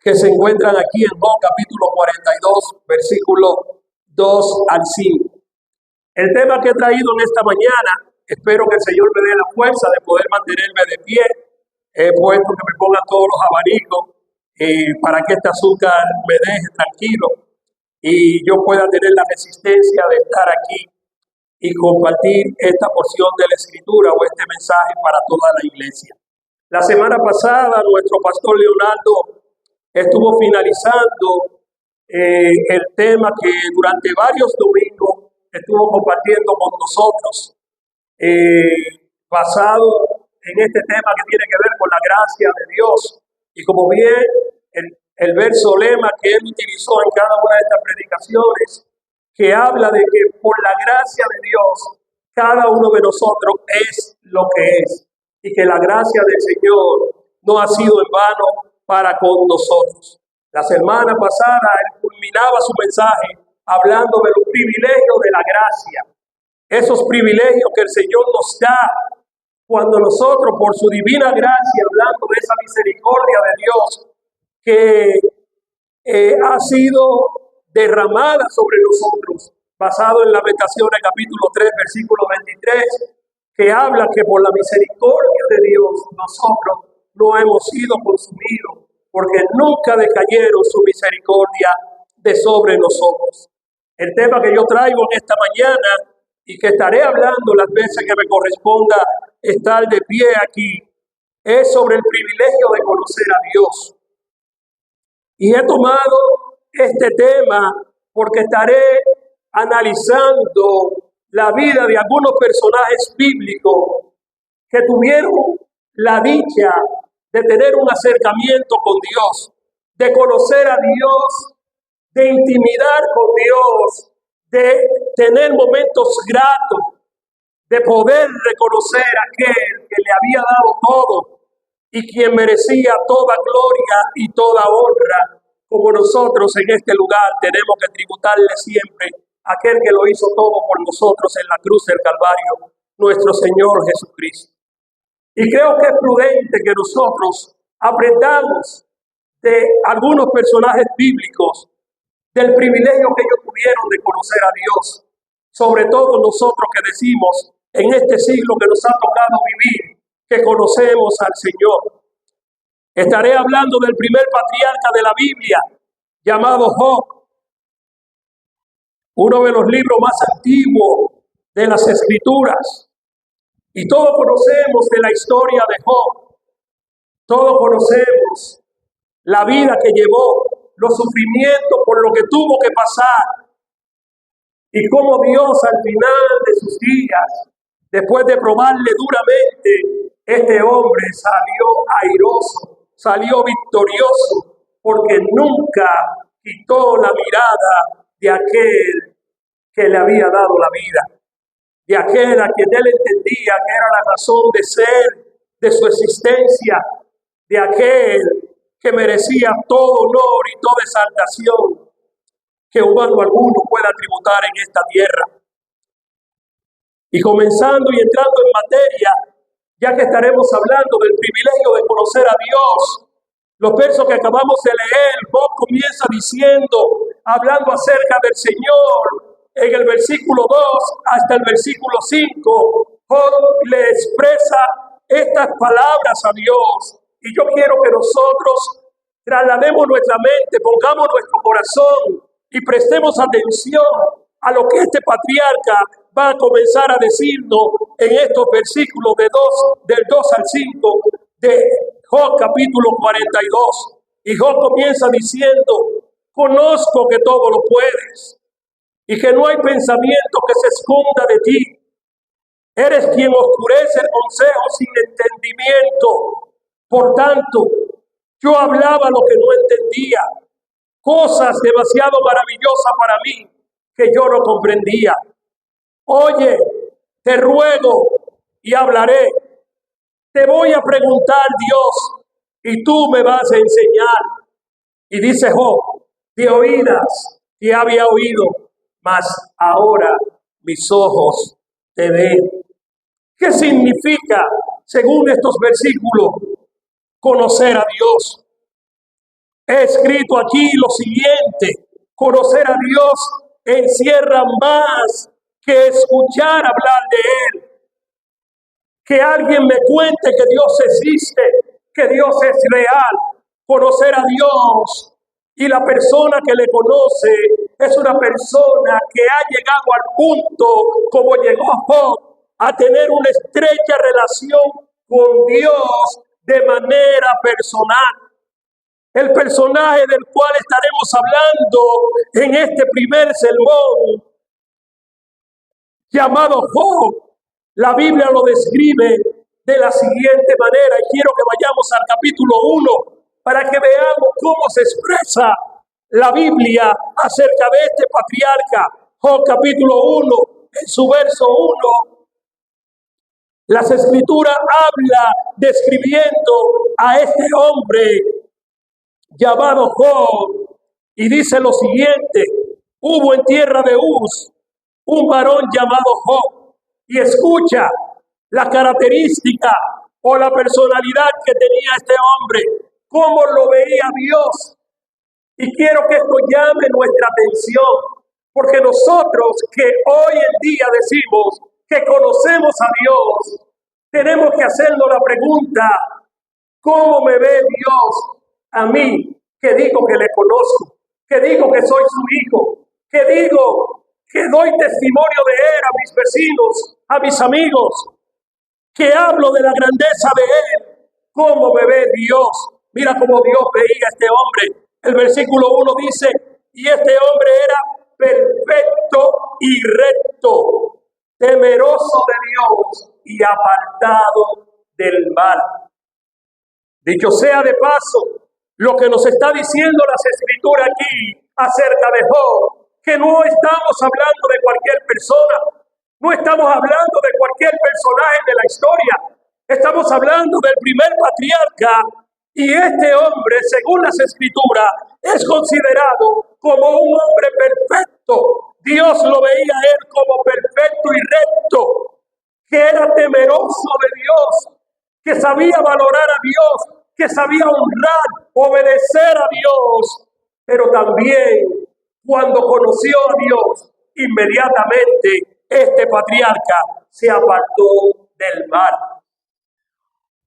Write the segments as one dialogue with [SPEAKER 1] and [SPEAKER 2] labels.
[SPEAKER 1] que se encuentran aquí en Job capítulo 42, versículo 2 al 5. El tema que he traído en esta mañana, espero que el Señor me dé la fuerza de poder mantenerme de pie. He puesto que me pongan todos los abanicos para que este azúcar me deje tranquilo y yo pueda tener la resistencia de estar aquí y compartir esta porción de la Escritura o este mensaje para toda la iglesia. La semana pasada nuestro pastor Leonardo estuvo finalizando el tema que durante varios domingos estuvo compartiendo con nosotros, basado en este tema que tiene que ver con la gracia de Dios. Y como bien el verso lema que él utilizó en cada una de estas predicaciones, que habla de que por la gracia de Dios, cada uno de nosotros es lo que es, y que la gracia del Señor no ha sido en vano para con nosotros. La semana pasada él culminaba su mensaje hablando de los privilegios de la gracia, esos privilegios que el Señor nos da cuando nosotros, por su divina gracia, hablando de esa misericordia de Dios que ha sido derramada sobre nosotros, basado en Lamentaciones capítulo 3, versículo 23, que habla que por la misericordia de Dios nosotros no hemos sido consumidos, porque nunca decayeron su misericordia de sobre nosotros. El tema que yo traigo en esta mañana y que estaré hablando las veces que me corresponda estar de pie aquí, es sobre el privilegio de conocer a Dios. Y he tomado este tema porque estaré analizando la vida de algunos personajes bíblicos que tuvieron la dicha de tener un acercamiento con Dios, de conocer a Dios, de intimidar con Dios, de tener momentos gratos, de poder reconocer a aquel que le había dado todo y quien merecía toda gloria y toda honra, como nosotros en este lugar tenemos que tributarle siempre a aquel que lo hizo todo por nosotros en la cruz del Calvario, nuestro Señor Jesucristo. Y creo que es prudente que nosotros aprendamos de algunos personajes bíblicos del privilegio que ellos tuvieron de conocer a Dios, sobre todo nosotros que decimos en este siglo que nos ha tocado vivir, que conocemos al Señor. Estaré hablando del primer patriarca de la Biblia, llamado Job, uno de los libros más antiguos de las Escrituras. Y todos conocemos de la historia de Job, todos conocemos la vida que llevó, los sufrimientos por lo que tuvo que pasar, y cómo Dios al final de sus días, después de probarle duramente, este hombre salió airoso, salió victorioso, porque nunca quitó la mirada de aquel que le había dado la vida, de aquel a quien él entendía que era la razón de ser, de su existencia, de aquel que merecía todo honor y toda exaltación que humano alguno pueda tributar en esta tierra. Y comenzando y entrando en materia, ya que estaremos hablando del privilegio de conocer a Dios, los versos que acabamos de leer, Job comienza diciendo, hablando acerca del Señor, en el versículo 2 hasta el versículo 5, Job le expresa estas palabras a Dios. Y yo quiero que nosotros traslademos nuestra mente, pongamos nuestro corazón y prestemos atención a lo que este patriarca va a comenzar a decirnos en estos versículos del 2 al 5 de Job capítulo 42. Y Job comienza diciendo, conozco que todo lo puedes y que no hay pensamiento que se esconda de ti. Eres quien oscurece el consejo sin entendimiento. Por tanto, yo hablaba lo que no entendía, cosas demasiado maravillosas para mí que yo no comprendía. Oye, te ruego y hablaré. Te voy a preguntar, Dios, y tú me vas a enseñar. Y dice Job, de oídas te había oído, mas ahora mis ojos te ven. ¿Qué significa, según estos versículos, conocer a Dios? He escrito aquí lo siguiente: conocer a Dios encierra más que escuchar hablar de Él. Que alguien me cuente que Dios existe, que Dios es real. Conocer a Dios, y la persona que le conoce es una persona que ha llegado al punto, como llegó Job, a tener una estrecha relación con Dios de manera personal. El personaje del cual estaremos hablando en este primer sermón, llamado Job, la Biblia lo describe de la siguiente manera, y quiero que vayamos al capítulo 1 para que veamos cómo se expresa la Biblia acerca de este patriarca. Job capítulo 1, en su verso 1, las Escrituras habla describiendo a este hombre llamado Job, y dice lo siguiente: hubo en tierra de Uz un varón llamado Job. Y escucha la característica o la personalidad que tenía este hombre, cómo lo veía Dios. Y quiero que esto llame nuestra atención, porque nosotros que hoy en día decimos que conocemos a Dios, tenemos que hacernos la pregunta: ¿cómo me ve Dios a mí, que digo que le conozco, que digo que soy su hijo, que digo que doy testimonio de Él a mis vecinos, a mis amigos, que hablo de la grandeza de Él? ¿Cómo me ve Dios? Mira cómo Dios veía a este hombre. El versículo 1 dice: y este hombre era perfecto y recto, temeroso de Dios y apartado del mal. Dicho sea de paso, lo que nos está diciendo las Escrituras aquí acerca de Job, que no estamos hablando de cualquier persona, no estamos hablando de cualquier personaje de la historia, estamos hablando del primer patriarca, y este hombre, según las Escrituras, es considerado como un hombre perfecto. Dios lo veía a él como perfecto y recto, que era temeroso de Dios, que sabía valorar a Dios, que sabía honrar, obedecer a Dios, pero también cuando conoció a Dios, inmediatamente este patriarca se apartó del mal.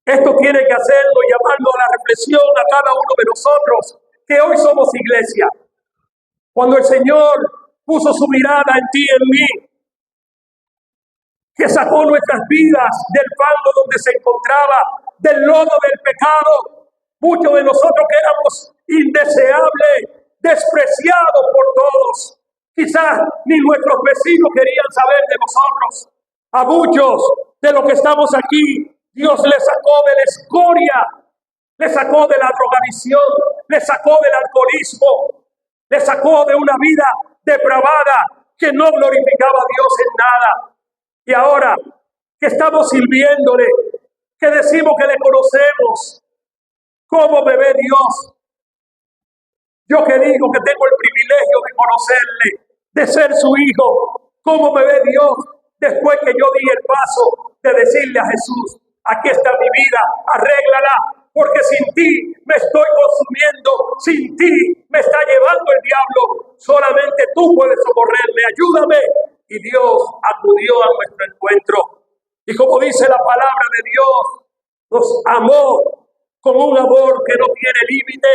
[SPEAKER 1] Esto tiene que hacerlo, llamarnos a la reflexión a cada uno de nosotros, que hoy somos iglesia. Cuando el Señor puso su mirada en ti y en mí, que sacó nuestras vidas del fango donde se encontraba, del lodo del pecado, muchos de nosotros que éramos indeseables, despreciados por todos. Quizás ni nuestros vecinos querían saber de nosotros. A muchos de los que estamos aquí, Dios les sacó de la escoria, les sacó de la drogadicción, les sacó del alcoholismo, les sacó de una vida depravada que no glorificaba a Dios en nada. Y ahora que estamos sirviéndole, que decimos que le conocemos, ¿cómo me ve Dios? Yo que digo que tengo el privilegio de conocerle, de ser su hijo, ¿cómo me ve Dios después que yo di el paso de decirle a Jesús: aquí está mi vida, arréglala, porque sin ti me estoy consumiendo, sin ti me está llevando el diablo, solamente tú puedes socorrerme, ayúdame. Y Dios acudió a nuestro encuentro. Y como dice la palabra de Dios, nos amó con un amor que no tiene límite,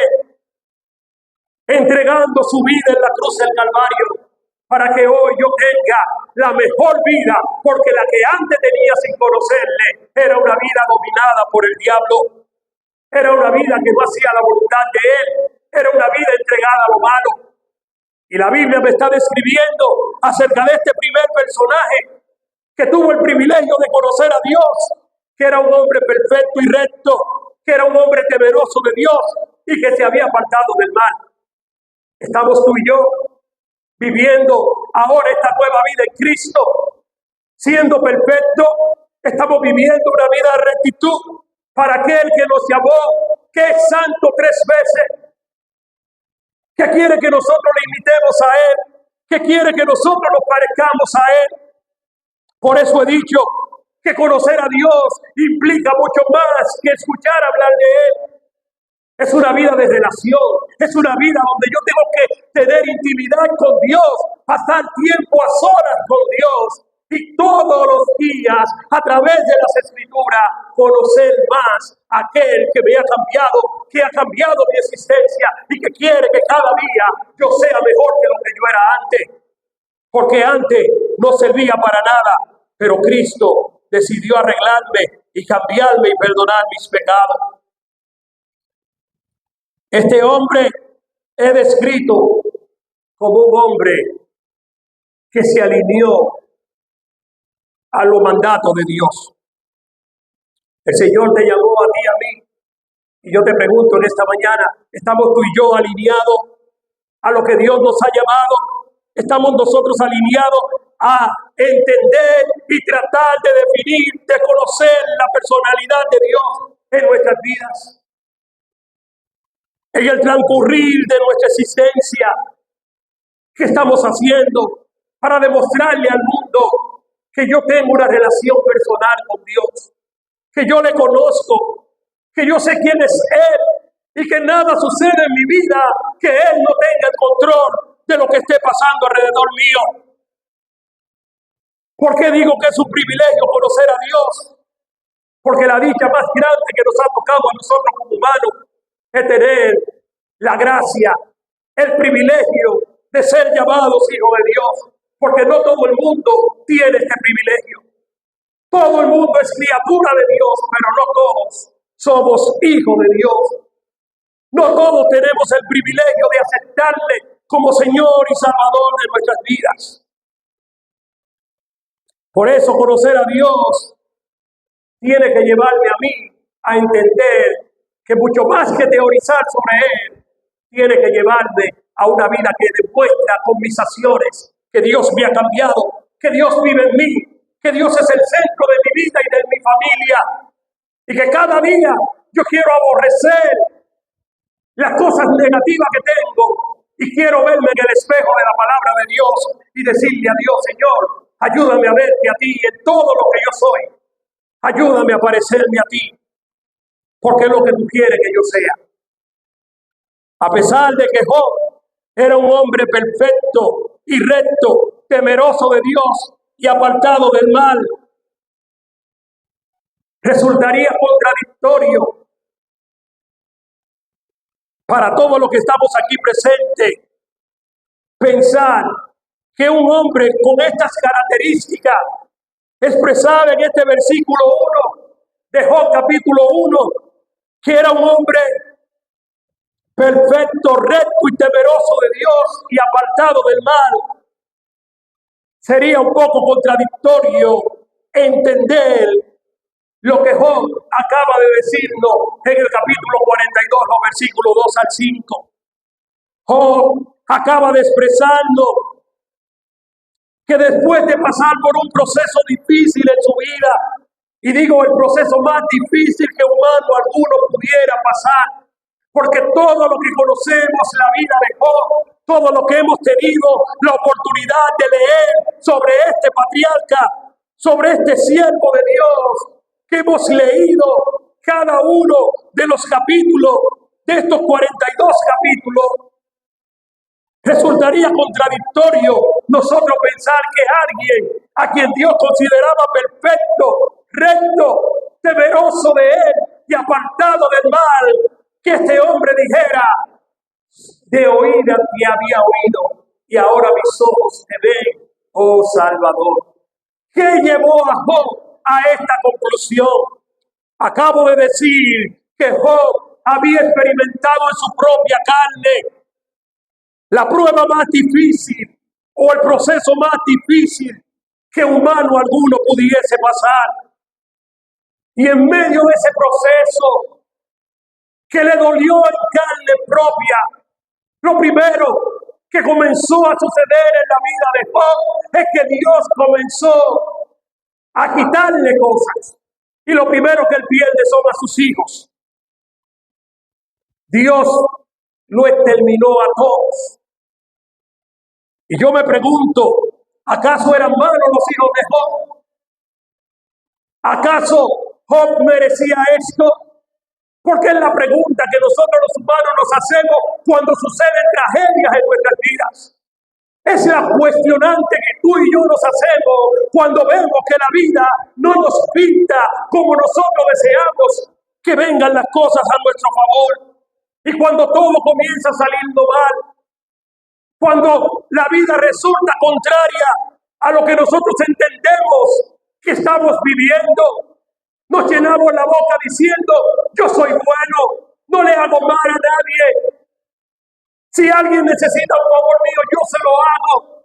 [SPEAKER 1] entregando su vida en la cruz del Calvario, para que hoy yo tenga la mejor vida, porque la que antes tenía sin conocerle era una vida dominada por el diablo, era una vida que no hacía la voluntad de él, era una vida entregada a lo malo. Y la Biblia me está describiendo acerca de este primer personaje que tuvo el privilegio de conocer a Dios, que era un hombre perfecto y recto, que era un hombre temeroso de Dios y que se había apartado del mal. Estamos tú y yo viviendo ahora esta nueva vida en Cristo, siendo perfecto, estamos viviendo una vida de rectitud para aquel que nos llamó, que es santo 3 veces, que quiere que nosotros le imitemos a Él, que quiere que nosotros nos parezcamos a Él. Por eso he dicho que conocer a Dios implica mucho más que escuchar hablar de Él. Es una vida de relación, es una vida donde yo tengo que tener intimidad con Dios, pasar tiempo a solas con Dios y todos los días a través de las Escrituras conocer más a aquel que me ha cambiado, que ha cambiado mi existencia y que quiere que cada día yo sea mejor que lo que yo era antes. Porque antes no servía para nada, pero Cristo decidió arreglarme y cambiarme y perdonar mis pecados. Este hombre es descrito como un hombre que se alineó a los mandatos de Dios. El Señor te llamó a ti y a mí. Y yo te pregunto en esta mañana, ¿estamos tú y yo alineados a lo que Dios nos ha llamado? ¿Estamos nosotros alineados a entender y tratar de definir, de conocer la personalidad de Dios en nuestras vidas? En el transcurrir de nuestra existencia, ¿qué estamos haciendo para demostrarle al mundo que yo tengo una relación personal con Dios? Que yo le conozco, que yo sé quién es Él y que nada sucede en mi vida que Él no tenga el control de lo que esté pasando alrededor mío. ¿Por qué digo que es un privilegio conocer a Dios? Porque la dicha más grande que nos ha tocado a nosotros como humanos es tener la gracia, el privilegio de ser llamados hijos de Dios, porque no todo el mundo tiene este privilegio. Todo el mundo es criatura de Dios, pero no todos somos hijos de Dios. No todos tenemos el privilegio de aceptarle como Señor y Salvador de nuestras vidas. Por eso conocer a Dios tiene que llevarme a mí a entender que mucho más que teorizar sobre Él, tiene que llevarme a una vida que demuestra con mis acciones que Dios me ha cambiado, que Dios vive en mí, que Dios es el centro de mi vida y de mi familia, y que cada día yo quiero aborrecer las cosas negativas que tengo y quiero verme en el espejo de la palabra de Dios y decirle a Dios, Señor, ayúdame a verte a ti en todo lo que yo soy, ayúdame a parecerme a ti, porque es lo que tú quieres que yo sea. A pesar de que Job era un hombre perfecto y recto, temeroso de Dios y apartado del mal, resultaría contradictorio para todos los que estamos aquí presentes pensar que un hombre con estas características expresadas en este versículo 1 de Job capítulo 1, que era un hombre perfecto, recto y temeroso de Dios y apartado del mal, sería un poco contradictorio entender lo que Job acaba de decirnos en el capítulo 42, los versículos 2 al 5. Job acaba de expresarnos que después de pasar por un proceso difícil en su vida, y digo el proceso más difícil que humano alguno pudiera pasar, porque todo lo que conocemos la vida de Job, todo lo que hemos tenido la oportunidad de leer sobre este patriarca, sobre este siervo de Dios, que hemos leído cada uno de los capítulos, de estos 42 capítulos, resultaría contradictorio nosotros pensar que alguien a quien Dios consideraba perfecto, recto, temeroso de Él y apartado del mal, que este hombre dijera, de oídas te había oído y ahora mis ojos te ven, oh Salvador. ¿Qué llevó a Job a esta conclusión? Acabo de decir que Job había experimentado en su propia carne la prueba más difícil o el proceso más difícil que humano alguno pudiese pasar. Y en medio de ese proceso que le dolió en carne propia, lo primero que comenzó a suceder en la vida de Job es que Dios comenzó a quitarle cosas. Y lo primero que él pierde son a sus hijos. Dios lo exterminó a todos. Y yo me pregunto, ¿acaso eran malos los hijos de Job? ¿Acaso Job merecía esto? Porque es la pregunta que nosotros los humanos nos hacemos cuando suceden tragedias en nuestras vidas. Es la cuestionante que tú y yo nos hacemos cuando vemos que la vida no nos pinta como nosotros deseamos que vengan las cosas a nuestro favor. Y cuando todo comienza saliendo mal, cuando la vida resulta contraria a lo que nosotros entendemos que estamos viviendo, nos llenamos la boca diciendo, yo soy bueno, no le hago mal a nadie. Si alguien necesita un favor mío, yo se lo hago.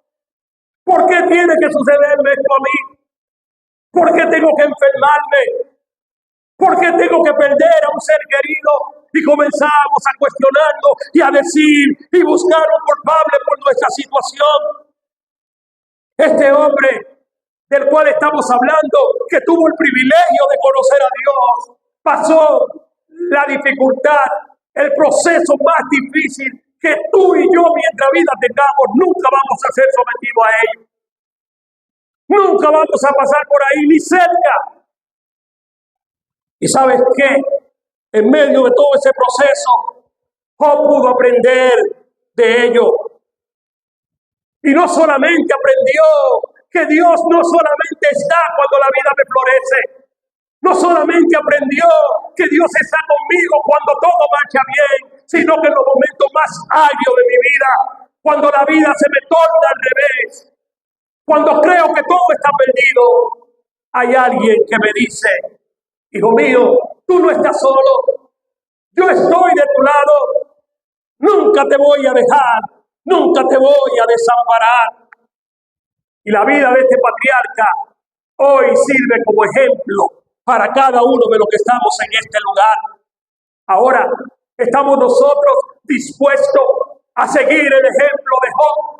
[SPEAKER 1] ¿Por qué tiene que sucederme esto a mí? ¿Por qué tengo que enfermarme? ¿Por qué tengo que perder a un ser querido? Y comenzamos a cuestionarlo y a decir y buscar un culpable por nuestra situación. Este hombre del cual estamos hablando, que tuvo el privilegio de conocer a Dios, pasó la dificultad, el proceso más difícil que tú y yo, mientras vida tengamos, nunca vamos a ser sometidos a ello. Nunca vamos a pasar por ahí ni cerca. ¿Y sabes qué? En medio de todo ese proceso, Job pudo aprender de ello. Y no solamente aprendió que Dios no solamente está cuando la vida me florece, no solamente aprendió que Dios está conmigo cuando todo marcha bien, sino que en los momentos más áridos de mi vida, cuando la vida se me torna al revés, cuando creo que todo está perdido, hay alguien que me dice, hijo mío, tú no estás solo, yo estoy de tu lado, nunca te voy a dejar, nunca te voy a desamparar. Y la vida de este patriarca hoy sirve como ejemplo para cada uno de los que estamos en este lugar. Ahora, ¿estamos nosotros dispuestos a seguir el ejemplo de Job?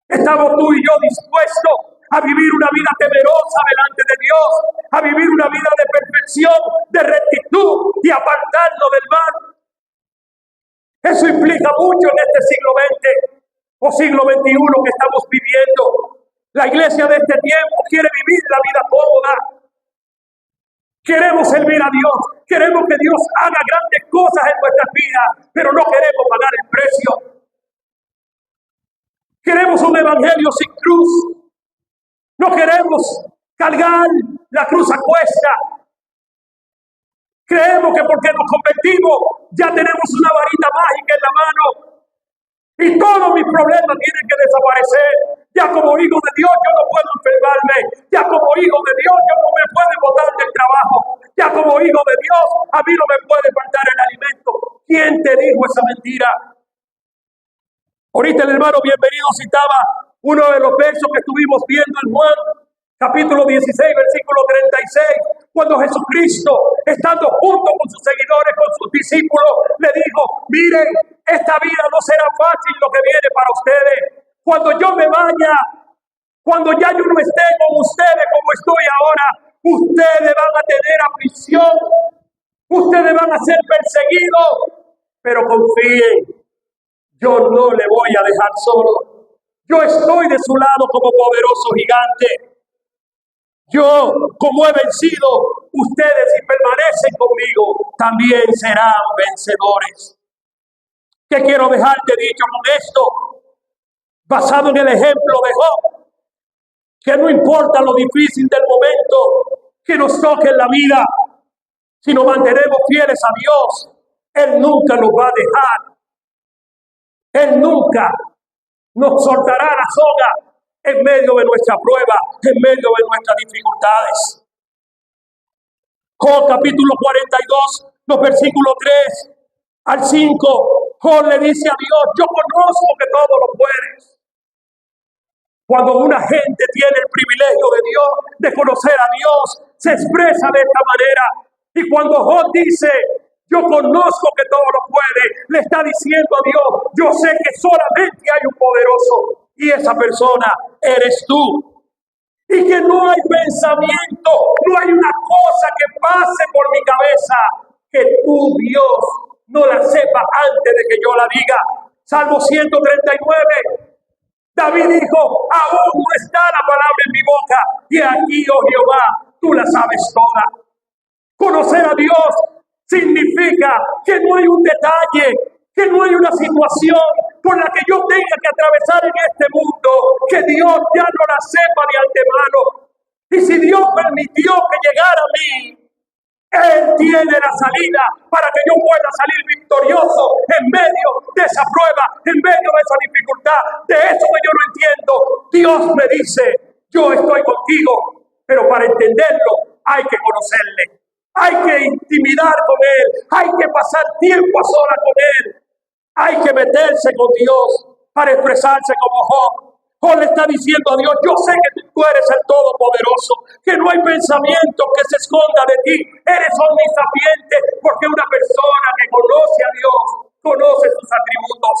[SPEAKER 1] ¿Estamos tú y yo dispuestos a vivir una vida temerosa delante de Dios, a vivir una vida de perfección, de rectitud y apartarnos del mal? Eso implica mucho en este siglo XX o siglo XXI que estamos viviendo. La iglesia de este tiempo quiere vivir la vida cómoda. Queremos servir a Dios, queremos que Dios haga grandes cosas en nuestras vidas, pero no queremos pagar el precio. Queremos un evangelio sin cruz. No queremos cargar la cruz a cuesta. Creemos que porque nos convertimos ya tenemos una varita mágica en la mano y todos mis problemas tienen que desaparecer. Ya como hijo de Dios yo no puedo enfermarme. Ya como hijo de Dios yo no me puedo botar del trabajo. Ya como hijo de Dios a mí no me puede faltar el alimento. ¿Quién te dijo esa mentira? Ahorita el hermano Bienvenido citaba uno de los versos que estuvimos viendo en Juan, capítulo 16, versículo 36, cuando Jesucristo, estando junto con sus seguidores, con sus discípulos, le dijo, miren, esta vida no será fácil lo que viene para ustedes. Cuando yo me vaya, cuando ya yo no esté con ustedes como estoy ahora, ustedes van a tener aflicción, ustedes van a ser perseguidos, pero confíen, yo no le voy a dejar solo. Yo estoy de su lado como poderoso gigante. Yo, como he vencido, ustedes si permanecen conmigo, también serán vencedores. ¿Qué quiero dejarte dicho con esto? Basado en el ejemplo de Job, que no importa lo difícil del momento que nos toque en la vida, si nos mantenemos fieles a Dios, Él nunca nos va a dejar. Él nunca nos soltará la soga en medio de nuestra prueba, en medio de nuestras dificultades. Job capítulo 42, los versículos 3 al 5, Job le dice a Dios, yo conozco que todo lo puedes. Cuando una gente tiene el privilegio de Dios, de conocer a Dios, se expresa de esta manera. Y cuando Job dice, yo conozco que todo lo puede, le está diciendo a Dios, yo sé que solamente hay un poderoso y esa persona eres tú. Y que no hay pensamiento, no hay una cosa que pase por mi cabeza que tú, Dios, no la sepa antes de que yo la diga. Salmo 139. David dijo, aún no está la palabra en mi boca, y aquí, oh Jehová, tú la sabes toda. Conocer a Dios significa que no hay un detalle, que no hay una situación por la que yo tenga que atravesar en este mundo, que Dios ya no la sepa de antemano. Y si Dios permitió que llegara a mí, Él tiene la salida para que yo pueda salir victorioso en medio de esa prueba, en medio de esa dificultad, de eso que yo no entiendo. Dios me dice, yo estoy contigo, pero para entenderlo hay que conocerle, hay que intimidar con Él, hay que pasar tiempo a solas con Él, hay que meterse con Dios para expresarse como Job. Job le está diciendo a Dios, yo sé que tú eres el Todopoderoso, que no hay pensamiento que se esconda de ti, eres omnisapiente, porque una persona que conoce a Dios, conoce sus atributos,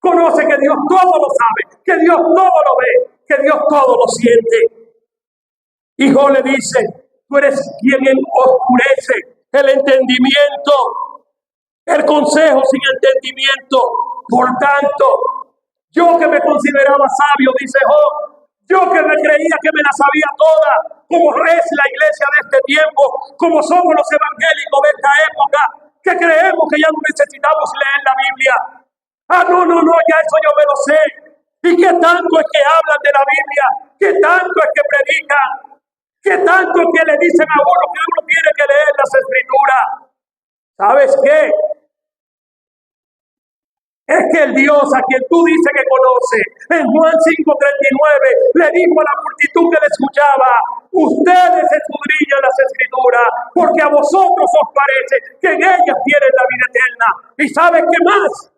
[SPEAKER 1] conoce que Dios todo lo sabe, que Dios todo lo ve, que Dios todo lo siente. Y Job le dice, tú eres quien oscurece el entendimiento, el consejo sin entendimiento. Por tanto, yo que me consideraba sabio, dice Job, yo que me creía que me la sabía toda, como es la iglesia de este tiempo, como somos los evangélicos de esta época, que creemos que ya no necesitamos leer la Biblia. No, ya eso yo me lo sé. ¿Y qué tanto es que hablan de la Biblia? ¿Qué tanto es que predican? ¿Qué tanto es que le dicen a uno que uno tiene que leer las Escrituras? ¿Sabes qué? Es que el Dios a quien tú dices que conoce, en Juan 5:39, le dijo a la multitud que le escuchaba, ustedes escudriñan las Escrituras, porque a vosotros os parece que en ellas tienen la vida eterna. ¿Y sabes qué más?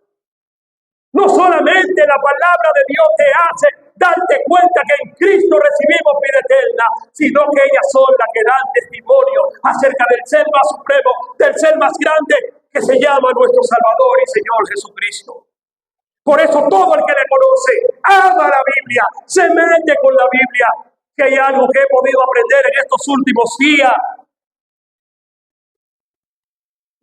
[SPEAKER 1] No solamente la palabra de Dios te hace darte cuenta que en Cristo recibimos vida eterna, sino que ellas son las que dan testimonio acerca del ser más supremo, del ser más grande, que se llama nuestro Salvador y Señor Jesucristo. Por eso todo el que le conoce ama la Biblia, se mete con la Biblia, que hay algo que he podido aprender en estos últimos días.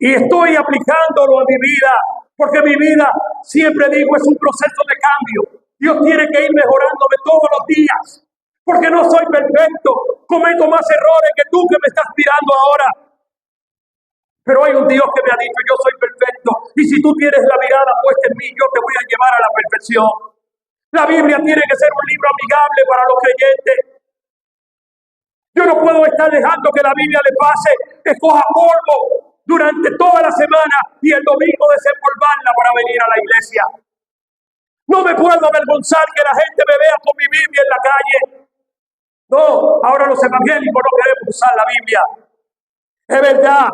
[SPEAKER 1] Y estoy aplicándolo a mi vida, porque mi vida, siempre digo, es un proceso de cambio. Dios tiene que ir mejorándome todos los días, porque no soy perfecto, cometo más errores que tú que me estás mirando ahora. Pero hay un Dios que me ha dicho, yo soy perfecto, y si tú tienes la mirada puesta en mí, yo te voy a llevar a la perfección. La Biblia tiene que ser un libro amigable para los creyentes. Yo no puedo estar dejando que la Biblia le pase, que coja polvo durante toda la semana y el domingo desempolvarla para venir a la iglesia. No me puedo avergonzar que la gente me vea con mi Biblia en la calle. No, ahora los evangélicos no queremos usar la Biblia. Es verdad,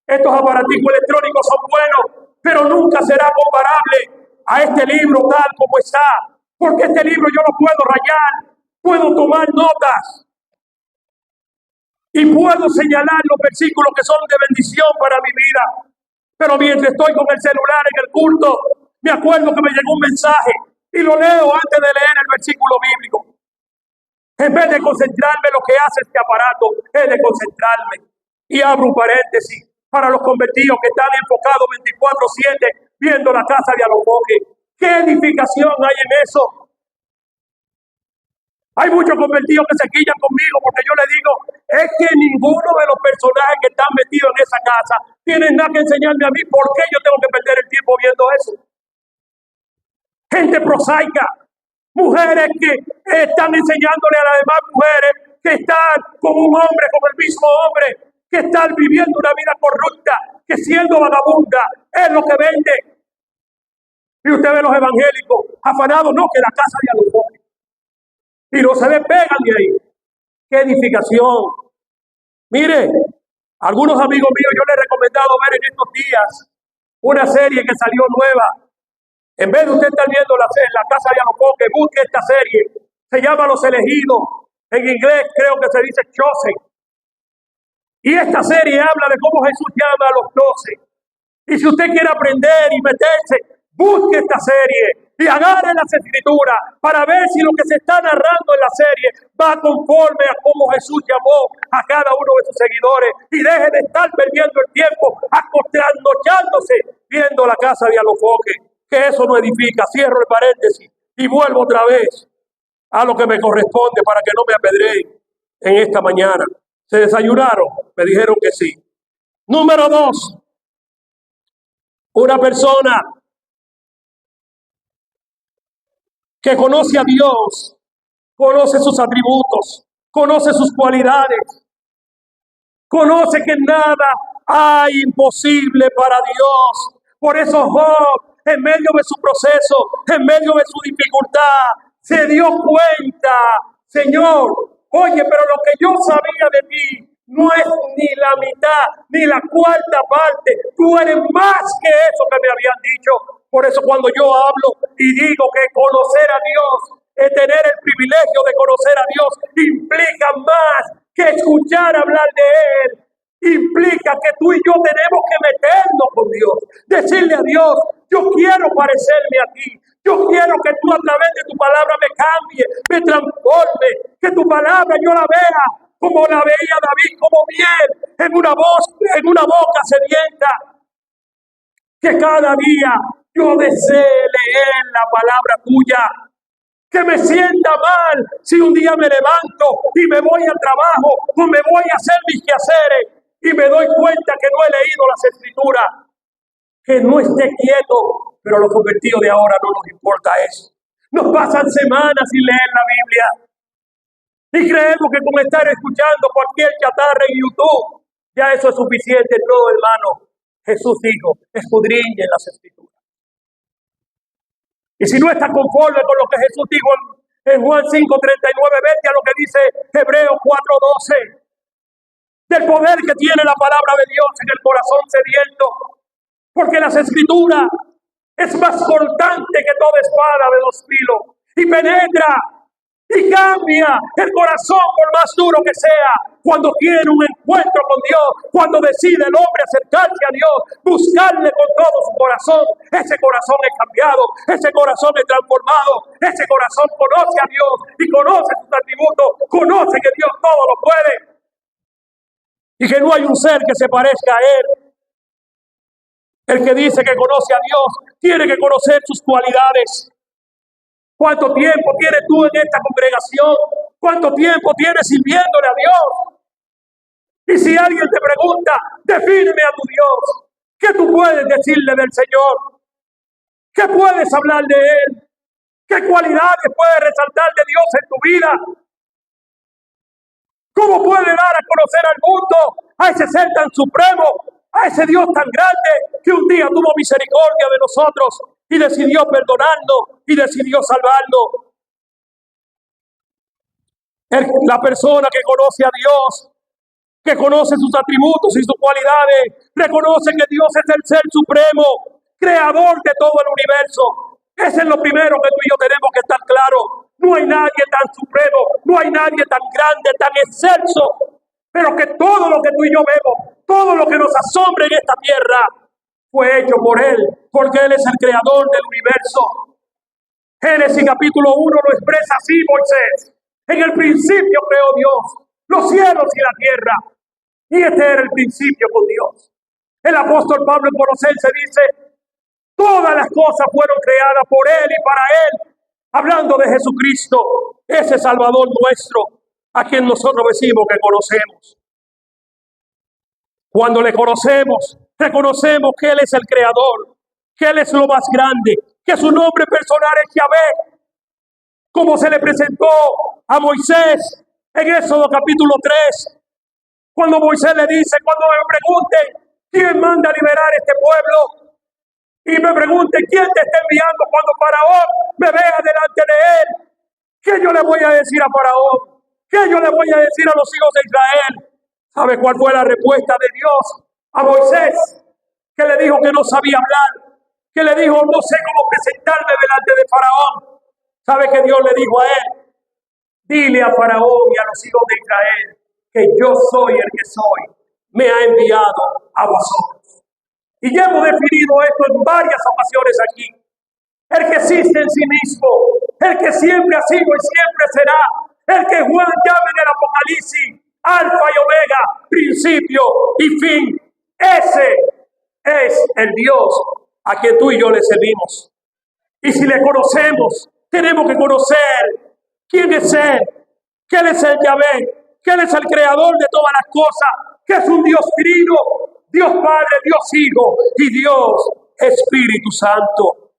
[SPEAKER 1] estos aparaticos electrónicos son buenos, pero nunca será comparable a este libro tal como está. Porque este libro yo lo puedo rayar, puedo tomar notas y puedo señalar los versículos que son de bendición para mi vida. Pero mientras estoy con el celular en el culto, me acuerdo que me llegó un mensaje y lo leo antes de leer el versículo bíblico. En vez de concentrarme en lo que hace este aparato, es de concentrarme. Y abro un paréntesis para los convertidos que están enfocados 24/7 viendo la casa de Alofoque. ¿Qué edificación hay en eso? Hay muchos convertidos que se quillan conmigo porque yo les digo, es que ninguno de los personajes que están metidos en esa casa tienen nada que enseñarme a mí. ¿Por qué yo tengo que perder el tiempo viendo eso? Gente prosaica, mujeres que están enseñándole a las demás mujeres que están con un hombre, con el mismo hombre, que están viviendo una vida corrupta, que siendo vagabunda es lo que vende. Y usted ve los evangélicos afanados, no, que la casa de Alofoque. Y no se despegan de ahí. ¡Qué edificación! Mire, algunos amigos míos yo les he recomendado ver en estos días una serie que salió nueva. En vez de usted estar viendo la casa de Alofoque, busque esta serie. Se llama Los Elegidos. En inglés creo que se dice Chosen. Y esta serie habla de cómo Jesús llama a los 12. Y si usted quiere aprender y meterse, busque esta serie y agarre las Escrituras para ver si lo que se está narrando en la serie va conforme a cómo Jesús llamó a cada uno de sus seguidores. Y deje de estar perdiendo el tiempo trasnochándose viendo la casa de Alofoque, que eso no edifica. Cierro el paréntesis y vuelvo otra vez a lo que me corresponde para que no me apedreen en esta mañana. ¿Se desayunaron? Me dijeron que sí. Número 2. Una persona que conoce a Dios, conoce sus atributos, conoce sus cualidades, conoce que nada hay imposible para Dios. Por eso Job, en medio de su proceso, en medio de su dificultad, se dio cuenta, Señor, oye, pero lo que yo sabía de ti no es ni la mitad, ni la cuarta parte. Tú eres más que eso que me habían dicho. Por eso cuando yo hablo y digo que conocer a Dios, tener el privilegio de conocer a Dios, implica más que escuchar hablar de Él. Implica que tú y yo tenemos que meternos con Dios. Decirle a Dios, yo quiero parecerme a ti. Yo quiero que tú a través de tu palabra me cambie, me transforme. Que tu palabra yo la vea como la veía David, como miel en una boca sedienta. Que cada día yo desee leer la palabra tuya. Que me sienta mal si un día me levanto y me voy al trabajo o me voy a hacer mis quehaceres y me doy cuenta que no he leído las escrituras. Que no esté quieto, pero los convertidos de ahora no nos importa eso. Nos pasan semanas sin leer la Biblia y creemos que con estar escuchando cualquier chatarra en YouTube, ya eso es suficiente. No, hermano. Jesús dijo, escudriñen las escrituras. Y si no está conforme con lo que Jesús dijo en Juan 5:39, vete a lo que dice Hebreos 4:12. Del poder que tiene la palabra de Dios en el corazón sediento. Porque las escrituras es más cortante que toda espada de dos filos. Y penetra y cambia el corazón por más duro que sea. Cuando tiene un encuentro con Dios, cuando decide el hombre acercarse a Dios, buscarle con todo su corazón, ese corazón es cambiado, ese corazón es transformado, ese corazón conoce a Dios y conoce sus atributos, conoce que Dios todo lo puede y que no hay un ser que se parezca a Él. El que dice que conoce a Dios tiene que conocer sus cualidades. ¿Cuánto tiempo tienes tú en esta congregación? ¿Cuánto tiempo tienes sirviéndole a Dios? Y si alguien te pregunta, defíneme a tu Dios, ¿qué tú puedes decirle del Señor? ¿Qué puedes hablar de Él? ¿Qué cualidades puedes resaltar de Dios en tu vida? ¿Cómo puede dar a conocer al mundo a ese ser tan supremo, a ese Dios tan grande que un día tuvo misericordia de nosotros y decidió perdonarnos y decidió salvarnos? La persona que conoce a Dios, que conoce sus atributos y sus cualidades, reconoce que Dios es el ser supremo, creador de todo el universo. Eso es lo primero que tú y yo tenemos que estar claros. No hay nadie tan supremo, no hay nadie tan grande, tan excelso, pero que todo lo que tú y yo vemos, todo lo que nos asombra en esta tierra, fue hecho por Él, porque Él es el creador del universo. Génesis capítulo 1 lo expresa así, Moisés. En el principio creó Dios los cielos y la tierra. Y este era el principio con Dios. El apóstol Pablo en Colosenses dice, todas las cosas fueron creadas por Él y para Él. Hablando de Jesucristo, ese Salvador nuestro, a quien nosotros decimos que conocemos. Cuando le conocemos, reconocemos que Él es el Creador, que Él es lo más grande, que su nombre personal es Yahvé, como se le presentó a Moisés en Éxodo capítulo 3, cuando Moisés le dice, cuando me pregunten quién manda a liberar este pueblo, y me pregunten quién te está enviando cuando Faraón me vea delante de él, ¿qué yo le voy a decir a Faraón? ¿Qué yo le voy a decir a los hijos de Israel? ¿Sabe cuál fue la respuesta de Dios a Moisés? Que le dijo que no sabía hablar, que le dijo, no sé cómo presentarme delante de Faraón. ¿Sabe qué Dios le dijo a él? Dile a Faraón y a los hijos de Israel que yo soy el que soy. Me ha enviado a vosotros. Y ya hemos definido esto en varias ocasiones aquí. El que existe en sí mismo, el que siempre ha sido y siempre será, el que Juan llama en el Apocalipsis, Alfa y Omega, principio y fin. Ese es el Dios a quien tú y yo le servimos. Y si le conocemos, tenemos que conocer quién es Él, que Él es el Yahvé, que Él es el creador de todas las cosas, que es un Dios trino, Dios Padre, Dios Hijo y Dios Espíritu Santo.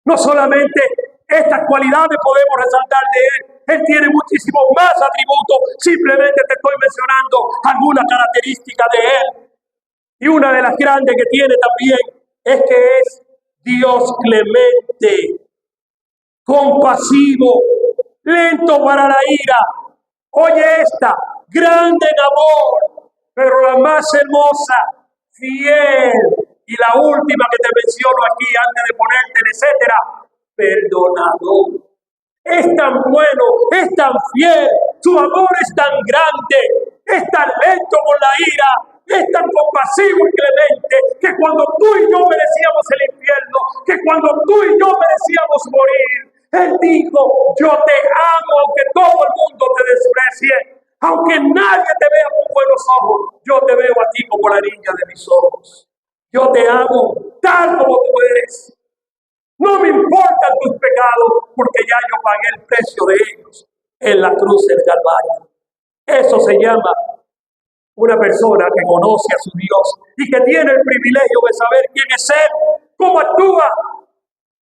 [SPEAKER 1] No solamente estas cualidades podemos resaltar de Él, Él tiene muchísimos más atributos. Simplemente te estoy mencionando algunas características de Él. Y una de las grandes que tiene también es que es Dios clemente, compasivo, lento para la ira. Oye esta, grande en amor, pero la más hermosa, fiel. Y la última que te menciono aquí antes de ponerte, etcétera, perdonador. Es tan bueno, es tan fiel, su amor es tan grande, es tan lento con la ira, es tan compasivo y clemente, que cuando tú y yo merecíamos el infierno, que cuando tú y yo merecíamos morir, Él dijo, yo te amo aunque todo el mundo te desprecie, aunque nadie te vea con buenos ojos, yo te veo a ti como la niña de mis ojos. Yo te amo tal como tú eres. No me importan tus pecados, porque ya yo pagué el precio de ellos en la cruz del Calvario. Eso se llama una persona que conoce a su Dios y que tiene el privilegio de saber quién es Él, cómo actúa,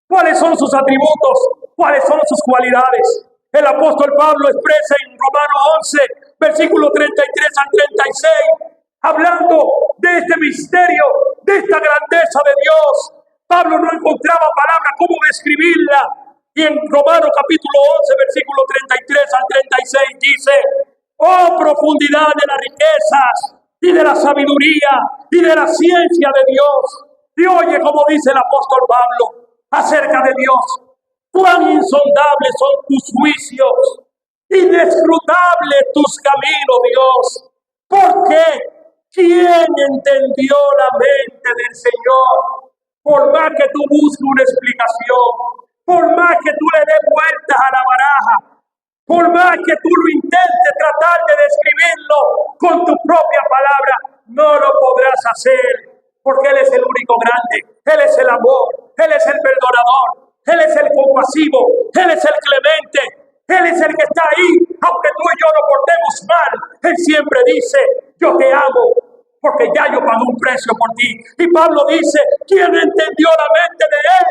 [SPEAKER 1] cuáles son sus atributos, cuáles son sus cualidades. El apóstol Pablo expresa en Romanos 11, versículo 33 al 36, hablando de este misterio, de esta grandeza de Dios. Pablo no encontraba palabras cómo describirla. Y en Romanos capítulo 11, versículo 33 al 36 dice, oh profundidad de las riquezas y de la sabiduría y de la ciencia de Dios. Y oye como dice el apóstol Pablo acerca de Dios, cuán insondables son tus juicios, inescrutables tus caminos, Dios. ¿Por qué? ¿Quién entendió la mente del Señor? Por más que tú busques una explicación, por más que tú le des vueltas a la baraja, por más que tú lo intentes tratar de describirlo con tu propia palabra, no lo podrás hacer, porque Él es el único grande, Él es el amor, Él es el perdonador, Él es el compasivo, Él es el clemente, Él es el que está ahí, aunque tú y yo nos portemos mal, Él siempre dice, yo te amo, porque ya yo pagué un precio por ti. Y Pablo dice, ¿quién entendió la mente de Él?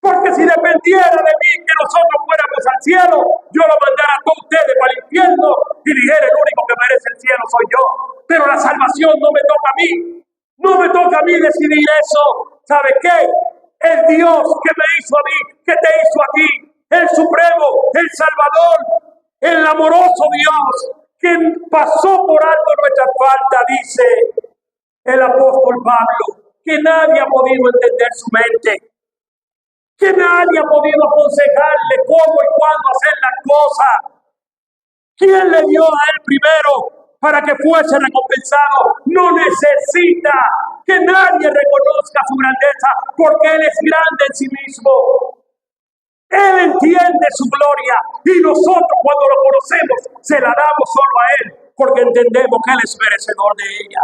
[SPEAKER 1] Porque si dependiera de mí que nosotros fuéramos al cielo, yo lo mandara a todos ustedes para el infierno y dijera, el único que merece el cielo soy yo. Pero la salvación no me toca a mí. No me toca a mí decidir eso. ¿Sabe qué? El Dios que me hizo a mí, que te hizo a ti, el Supremo, el Salvador, el amoroso Dios, quien pasó por alto nuestra falta, dice el apóstol Pablo, que nadie ha podido entender su mente, que nadie ha podido aconsejarle cómo y cuándo hacer las cosas. ¿Quién le dio a él primero para que fuese recompensado? No necesita que nadie reconozca su grandeza, porque Él es grande en sí mismo. Él entiende su gloria y nosotros cuando lo conocemos se la damos solo a Él, porque entendemos que Él es merecedor de ella.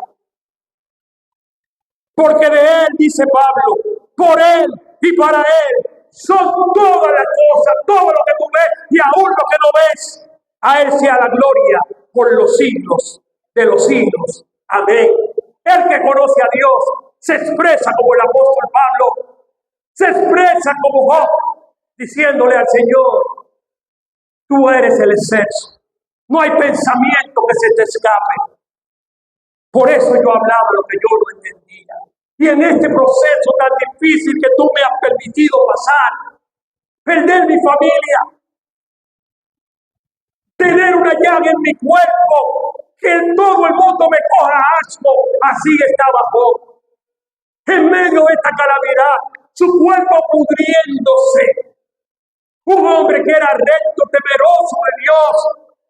[SPEAKER 1] Porque de Él, dice Pablo, por Él y para Él son todas las cosas, todo lo que tú ves y aún lo que no ves. A Él sea la gloria por los siglos de los siglos. Amén. El que conoce a Dios se expresa como el apóstol Pablo, se expresa como Job, diciéndole al Señor, tú eres el exceso. No hay pensamiento que se te escape. Por eso yo hablaba lo que yo no entendía. Y en este proceso tan difícil que tú me has permitido pasar, perder mi familia, tener una llaga en mi cuerpo, que todo el mundo me coja asco, así estaba Job. En medio de esta calamidad, su cuerpo pudriéndose. Un hombre que era recto, temeroso de Dios,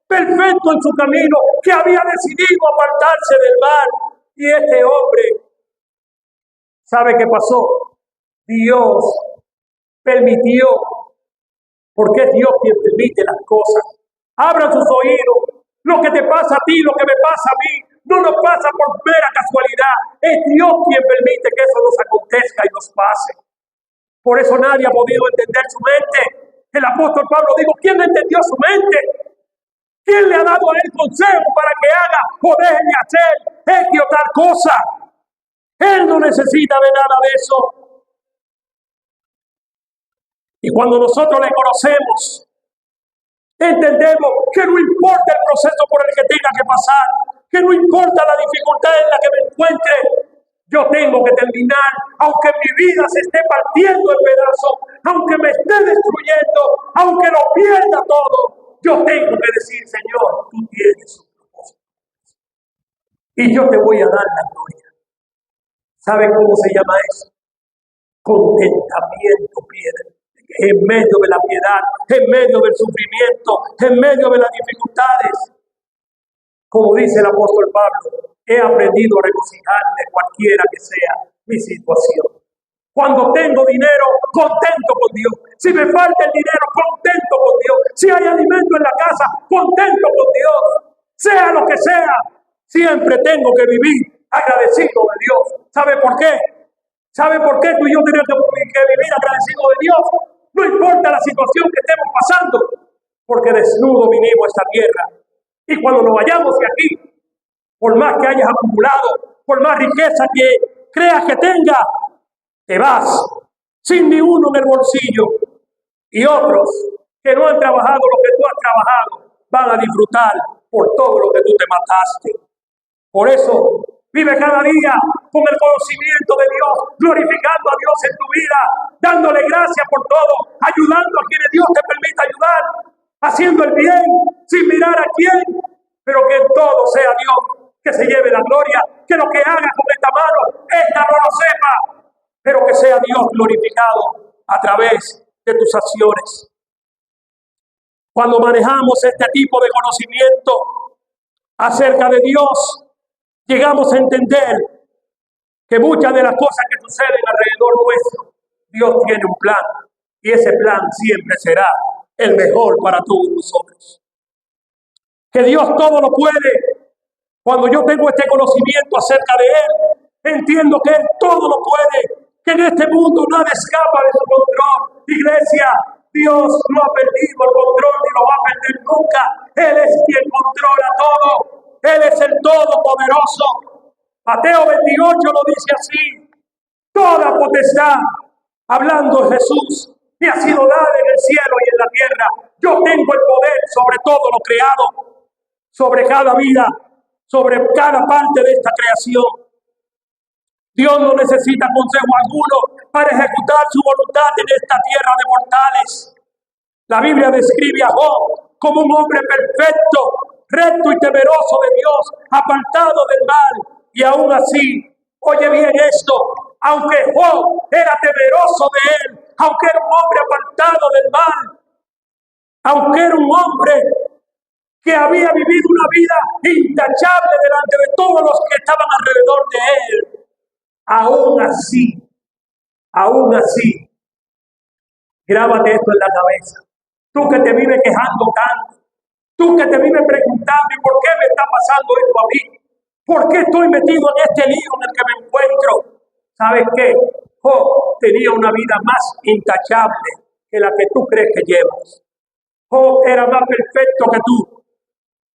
[SPEAKER 1] perfecto en su camino, que había decidido apartarse del mal. Y este hombre, ¿sabe qué pasó? Dios permitió, porque es Dios quien permite las cosas. Abra sus oídos. Lo que te pasa a ti, lo que me pasa a mí, no nos pasa por mera casualidad. Es Dios quien permite que eso nos acontezca y nos pase. Por eso nadie ha podido entender su mente. El apóstol Pablo dijo, ¿quién entendió su mente? ¿Quién le ha dado a él consejo para que haga o deje de hacer esta o tal cosa? Él no necesita de nada de eso. Y cuando nosotros le conocemos, entendemos que no importa el proceso por el que tenga que pasar, que no importa la dificultad en la que me encuentre, yo tengo que terminar, aunque mi vida se esté partiendo en pedazos, aunque me esté destruyendo, aunque lo pierda todo, yo tengo que decir, Señor, tú tienes un propósito. Y yo te voy a dar la gloria. ¿Sabe cómo se llama eso? Contentamiento, piedra. En medio de la piedad, en medio del sufrimiento, en medio de las dificultades. Como dice el apóstol Pablo, he aprendido a regocijarme cualquiera que sea mi situación. Cuando tengo dinero, contento con Dios. Si me falta el dinero, contento con Dios. Si hay alimento en la casa, contento con Dios. Sea lo que sea, siempre tengo que vivir agradecido de Dios. ¿Sabe por qué? ¿Sabe por qué tú y yo tenemos que vivir agradecido de Dios? No importa la situación que estemos pasando, porque desnudo vinimos a esta tierra. Y cuando nos vayamos de aquí, por más que hayas acumulado, por más riqueza que creas que tengas, te vas sin ni uno en el bolsillo. Y otros que no han trabajado lo que tú has trabajado, van a disfrutar por todo lo que tú te mataste. Por eso, vive cada día con el conocimiento de Dios, glorificando a Dios en tu vida, dándole gracias por todo, ayudando a quienes Dios te permita ayudar, haciendo el bien sin mirar a quién, pero que en todo sea Dios que se lleve la gloria, que lo que haga con esta mano, esta no lo sepa, pero que sea Dios glorificado a través de tus acciones. Cuando manejamos este tipo de conocimiento acerca de Dios, llegamos a entender que muchas de las cosas que suceden alrededor nuestro, Dios tiene un plan, y ese plan siempre será el mejor para todos nosotros. Que Dios todo lo puede. Cuando yo tengo este conocimiento acerca de Él, entiendo que Él todo lo puede, que en este mundo nada escapa de su control. Iglesia, Dios no ha perdido el control ni lo va a perder nunca. Él es quien controla todo. Él es el Todopoderoso. Mateo 28 lo dice así: toda potestad, hablando de Jesús, me ha sido dada en el cielo y en la tierra. Yo tengo el poder sobre todo lo creado, sobre cada vida, sobre cada parte de esta creación. Dios no necesita consejo alguno para ejecutar su voluntad en esta tierra de mortales. La Biblia describe a Job como un hombre perfecto, recto y temeroso de Dios, apartado del mal. Y aún así, oye bien esto, aunque Job era temeroso de él, aunque era un hombre apartado del mal, aunque era un hombre que había vivido una vida intachable delante de todos los que estaban alrededor de él, aún así, grábate esto en la cabeza. Tú que te vives quejando tanto, tú que te vives preguntando, ¿y por qué me está pasando esto a mí? ¿Por qué estoy metido en este lío en el que me encuentro? ¿Sabes qué? Job tenía una vida más intachable que la que tú crees que llevas. Job era más perfecto que tú.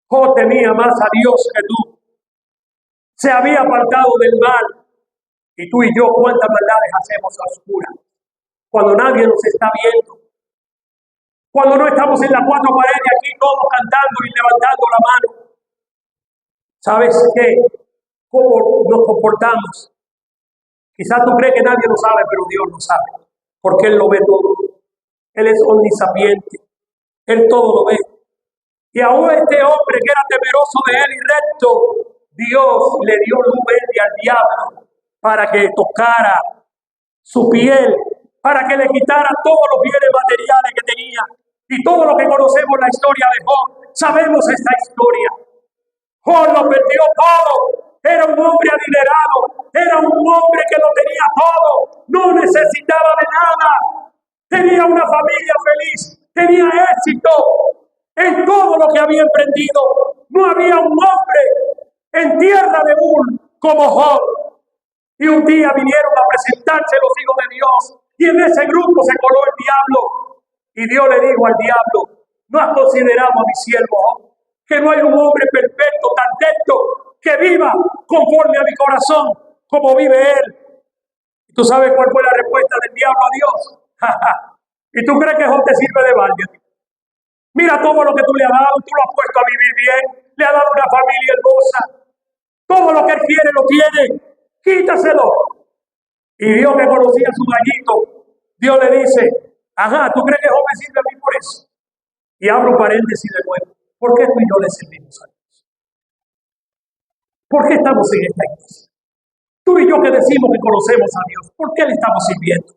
[SPEAKER 1] Job temía más a Dios que tú. Se había apartado del mal. Y tú y yo, ¿cuántas maldades hacemos a oscuras? Cuando nadie nos está viendo. Cuando no estamos en las cuatro paredes aquí todos cantando y levantando la mano. ¿Sabes qué? ¿Cómo nos comportamos? Quizás tú crees que nadie lo sabe, pero Dios lo sabe. Porque Él lo ve todo. Él es omnisapiente. Él todo lo ve. Y aún este hombre que era temeroso de Él y recto, Dios le dio luz verde al diablo para que tocara su piel, para que le quitara todos los bienes materiales que tenía. Y todo lo que conocemos la historia de Job, sabemos esta historia. Job lo perdió todo. Era un hombre adinerado, era un hombre que lo tenía todo, no necesitaba de nada. Tenía una familia feliz, tenía éxito en todo lo que había emprendido. No había un hombre en tierra de Ur como Job. Y un día vinieron a presentarse los hijos de Dios, y en ese grupo se coló el diablo. Y Dios le dijo al diablo: ¿no has considerado a mi siervo Job? Que no hay un hombre perfecto, tan recto, que viva conforme a mi corazón. como vive él. ¿Y tú sabes cuál fue la respuesta del diablo a Dios? ¿Y tú crees que Job te sirve de balde? Mira todo lo que tú le has dado, tú lo has puesto a vivir bien, le has dado una familia hermosa, todo lo que él quiere lo tiene, quítaselo. Y Dios, que conocía su gallito, Dios le dice, ajá, ¿tú crees que Job me sirve a mí por eso? Y abro un paréntesis de nuevo. ¿Por qué tú y yo le servimos a Dios? ¿Por qué estamos en esta iglesia? Tú y yo que decimos que conocemos a Dios, ¿por qué le estamos sirviendo?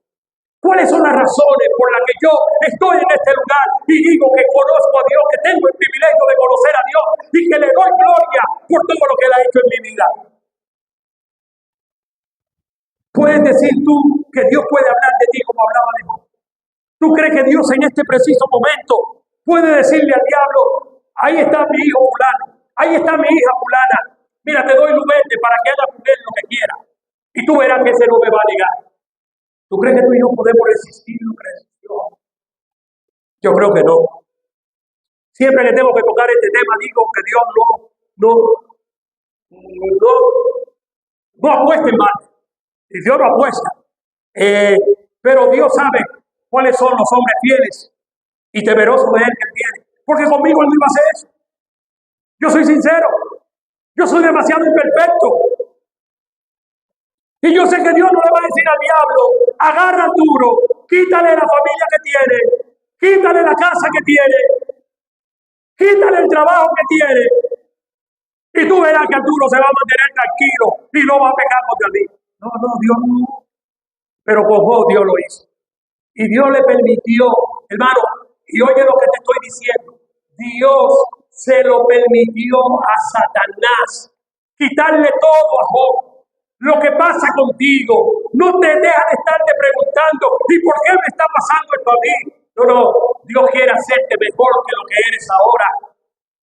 [SPEAKER 1] ¿Cuáles son las razones por las que yo estoy en este lugar y digo que conozco a Dios, que tengo el privilegio de conocer a Dios y que le doy gloria por todo lo que Él ha hecho en mi vida? ¿Puedes decir tú que Dios puede hablar de ti como hablaba de Job? ¿Tú crees que Dios en este preciso momento puede decirle al diablo, ahí está mi hijo fulano, ahí está mi hija fulana, mira, te doy luz verde para que haga con él lo que quiera, y tú verás que ese no me va a negar? ¿Tú crees que tú y yo podemos resistir lo que resistió? Yo creo que no. Siempre que tengo que tocar este tema digo que Dios no apuesta en mal. Y Dios no apuesta. Pero Dios sabe cuáles son los hombres fieles y temerosos de Él que Él tiene. Porque conmigo Él no iba a hacer eso. Yo soy sincero. Yo soy demasiado imperfecto. Y yo sé que Dios no le va a decir al diablo, agarra al duro, quítale la familia que tiene, quítale la casa que tiene, quítale el trabajo que tiene. Y tú verás que Arturo se va a mantener tranquilo y no va a pecar contra ti. No, Dios no. Pero con Job Dios lo hizo. Y Dios le permitió, hermano, y oye lo que te estoy diciendo. Dios se lo permitió a Satanás quitarle todo a Job. Lo que pasa contigo, no te deja de estarte preguntando, ¿y por qué me está pasando esto a mí? No, Dios quiere hacerte mejor que lo que eres ahora.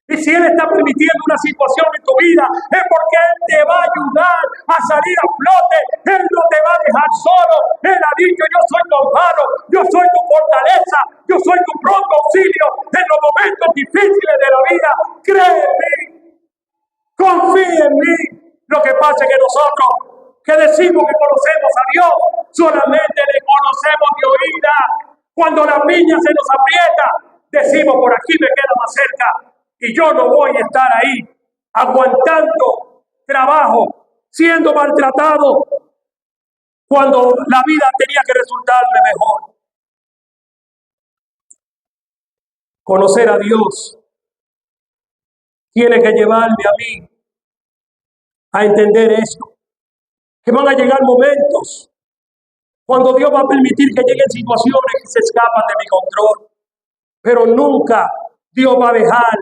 [SPEAKER 1] Y si Él está permitiendo una situación en tu vida, es porque Él te va a ayudar a salir a flote. Él no te va a dejar solo. Él ha dicho, yo soy tu amparo, yo soy tu fortaleza, yo soy tu pronto auxilio en los momentos difíciles de la vida. Cree en mí, confía en mí. Lo que pasa es que nosotros, que decimos que conocemos a Dios, solamente le conocemos de oída. Cuando la piña se nos aprieta, decimos, por aquí me queda más cerca. Y yo no voy a estar ahí, aguantando trabajo, siendo maltratado, cuando la vida tenía que resultarme mejor. Conocer a Dios tiene que llevarme a mí a entender esto, que van a llegar momentos cuando Dios va a permitir que lleguen situaciones que se escapan de mi control, pero nunca Dios va a dejar,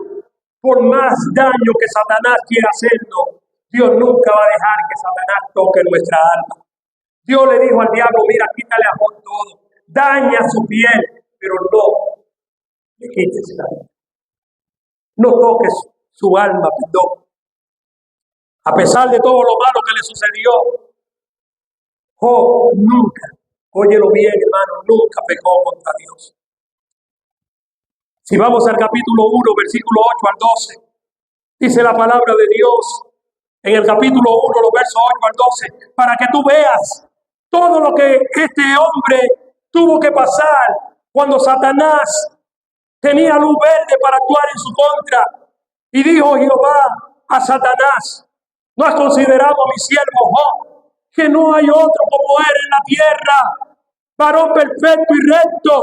[SPEAKER 1] por más daño que Satanás quiera hacernos, Dios nunca va a dejar que Satanás toque nuestra alma. Dios le dijo al diablo, mira, quítale a Job todo, daña su piel, pero no le quites la vida. No toques su alma, perdón. A pesar de todo lo malo que le sucedió, Job nunca, óyelo bien hermano, nunca pecó contra Dios. Si vamos al capítulo 1, versículo 8 al 12, dice la palabra de Dios en el capítulo 1, los versos 8 al 12, para que tú veas todo lo que este hombre tuvo que pasar cuando Satanás tenía luz verde para actuar en su contra. Y dijo Jehová a Satanás, ¿no has considerado a mi siervo Job, que no hay otro como él en la tierra, varón perfecto y recto,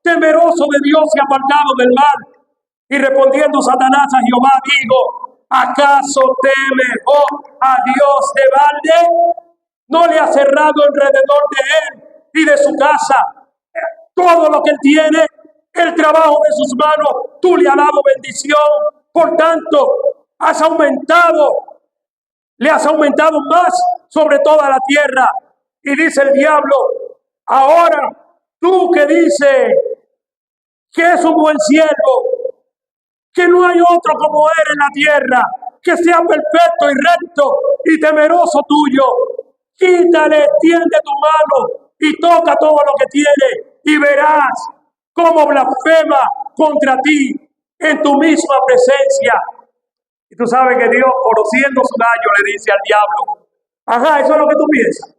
[SPEAKER 1] temeroso de Dios y apartado del mal? Y respondiendo Satanás a Jehová, digo, ¿acaso teme Job a Dios de balde? ¿No le ha cerrado alrededor de él y de su casa todo lo que él tiene? El trabajo de sus manos, tú le has dado bendición. Por tanto, le has aumentado más sobre toda la tierra. Y dice el diablo, ahora tú que dices que es un buen siervo, que no hay otro como él en la tierra, que sea perfecto y recto y temeroso tuyo, quítale, extiende tu mano y toca todo lo que tiene y verás cómo blasfema contra ti en tu misma presencia. Y tú sabes que Dios, conociendo su gallo, le dice al diablo, Ajá, eso es lo que tú piensas.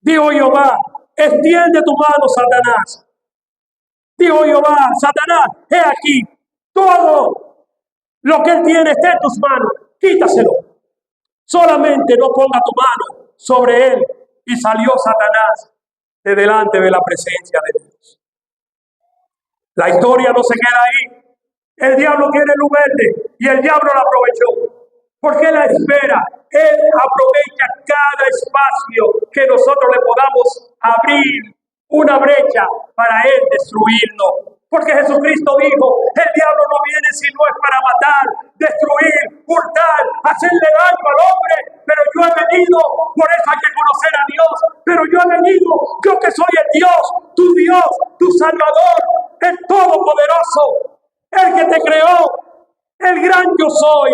[SPEAKER 1] Dijo Jehová, extiende tu mano, Satanás. Dijo Jehová, Satanás, he aquí, todo lo que él tiene está en tus manos, quítaselo. Solamente no ponga tu mano sobre él. Y salió Satanás de delante de la presencia de Dios. La historia no se queda ahí. El diablo tiene luz verde y el diablo la aprovechó. ¿Por qué la espera? Él aprovecha cada espacio que nosotros le podamos abrir una brecha para él destruirlo. Porque Jesucristo dijo, el diablo no viene si no es para matar, destruir, hurtar, hacerle daño al hombre. Pero yo he venido, por eso hay que conocer a Dios. Pero yo he venido, yo que soy el Dios, tu Salvador, el Todopoderoso, el que te creó, el gran yo soy.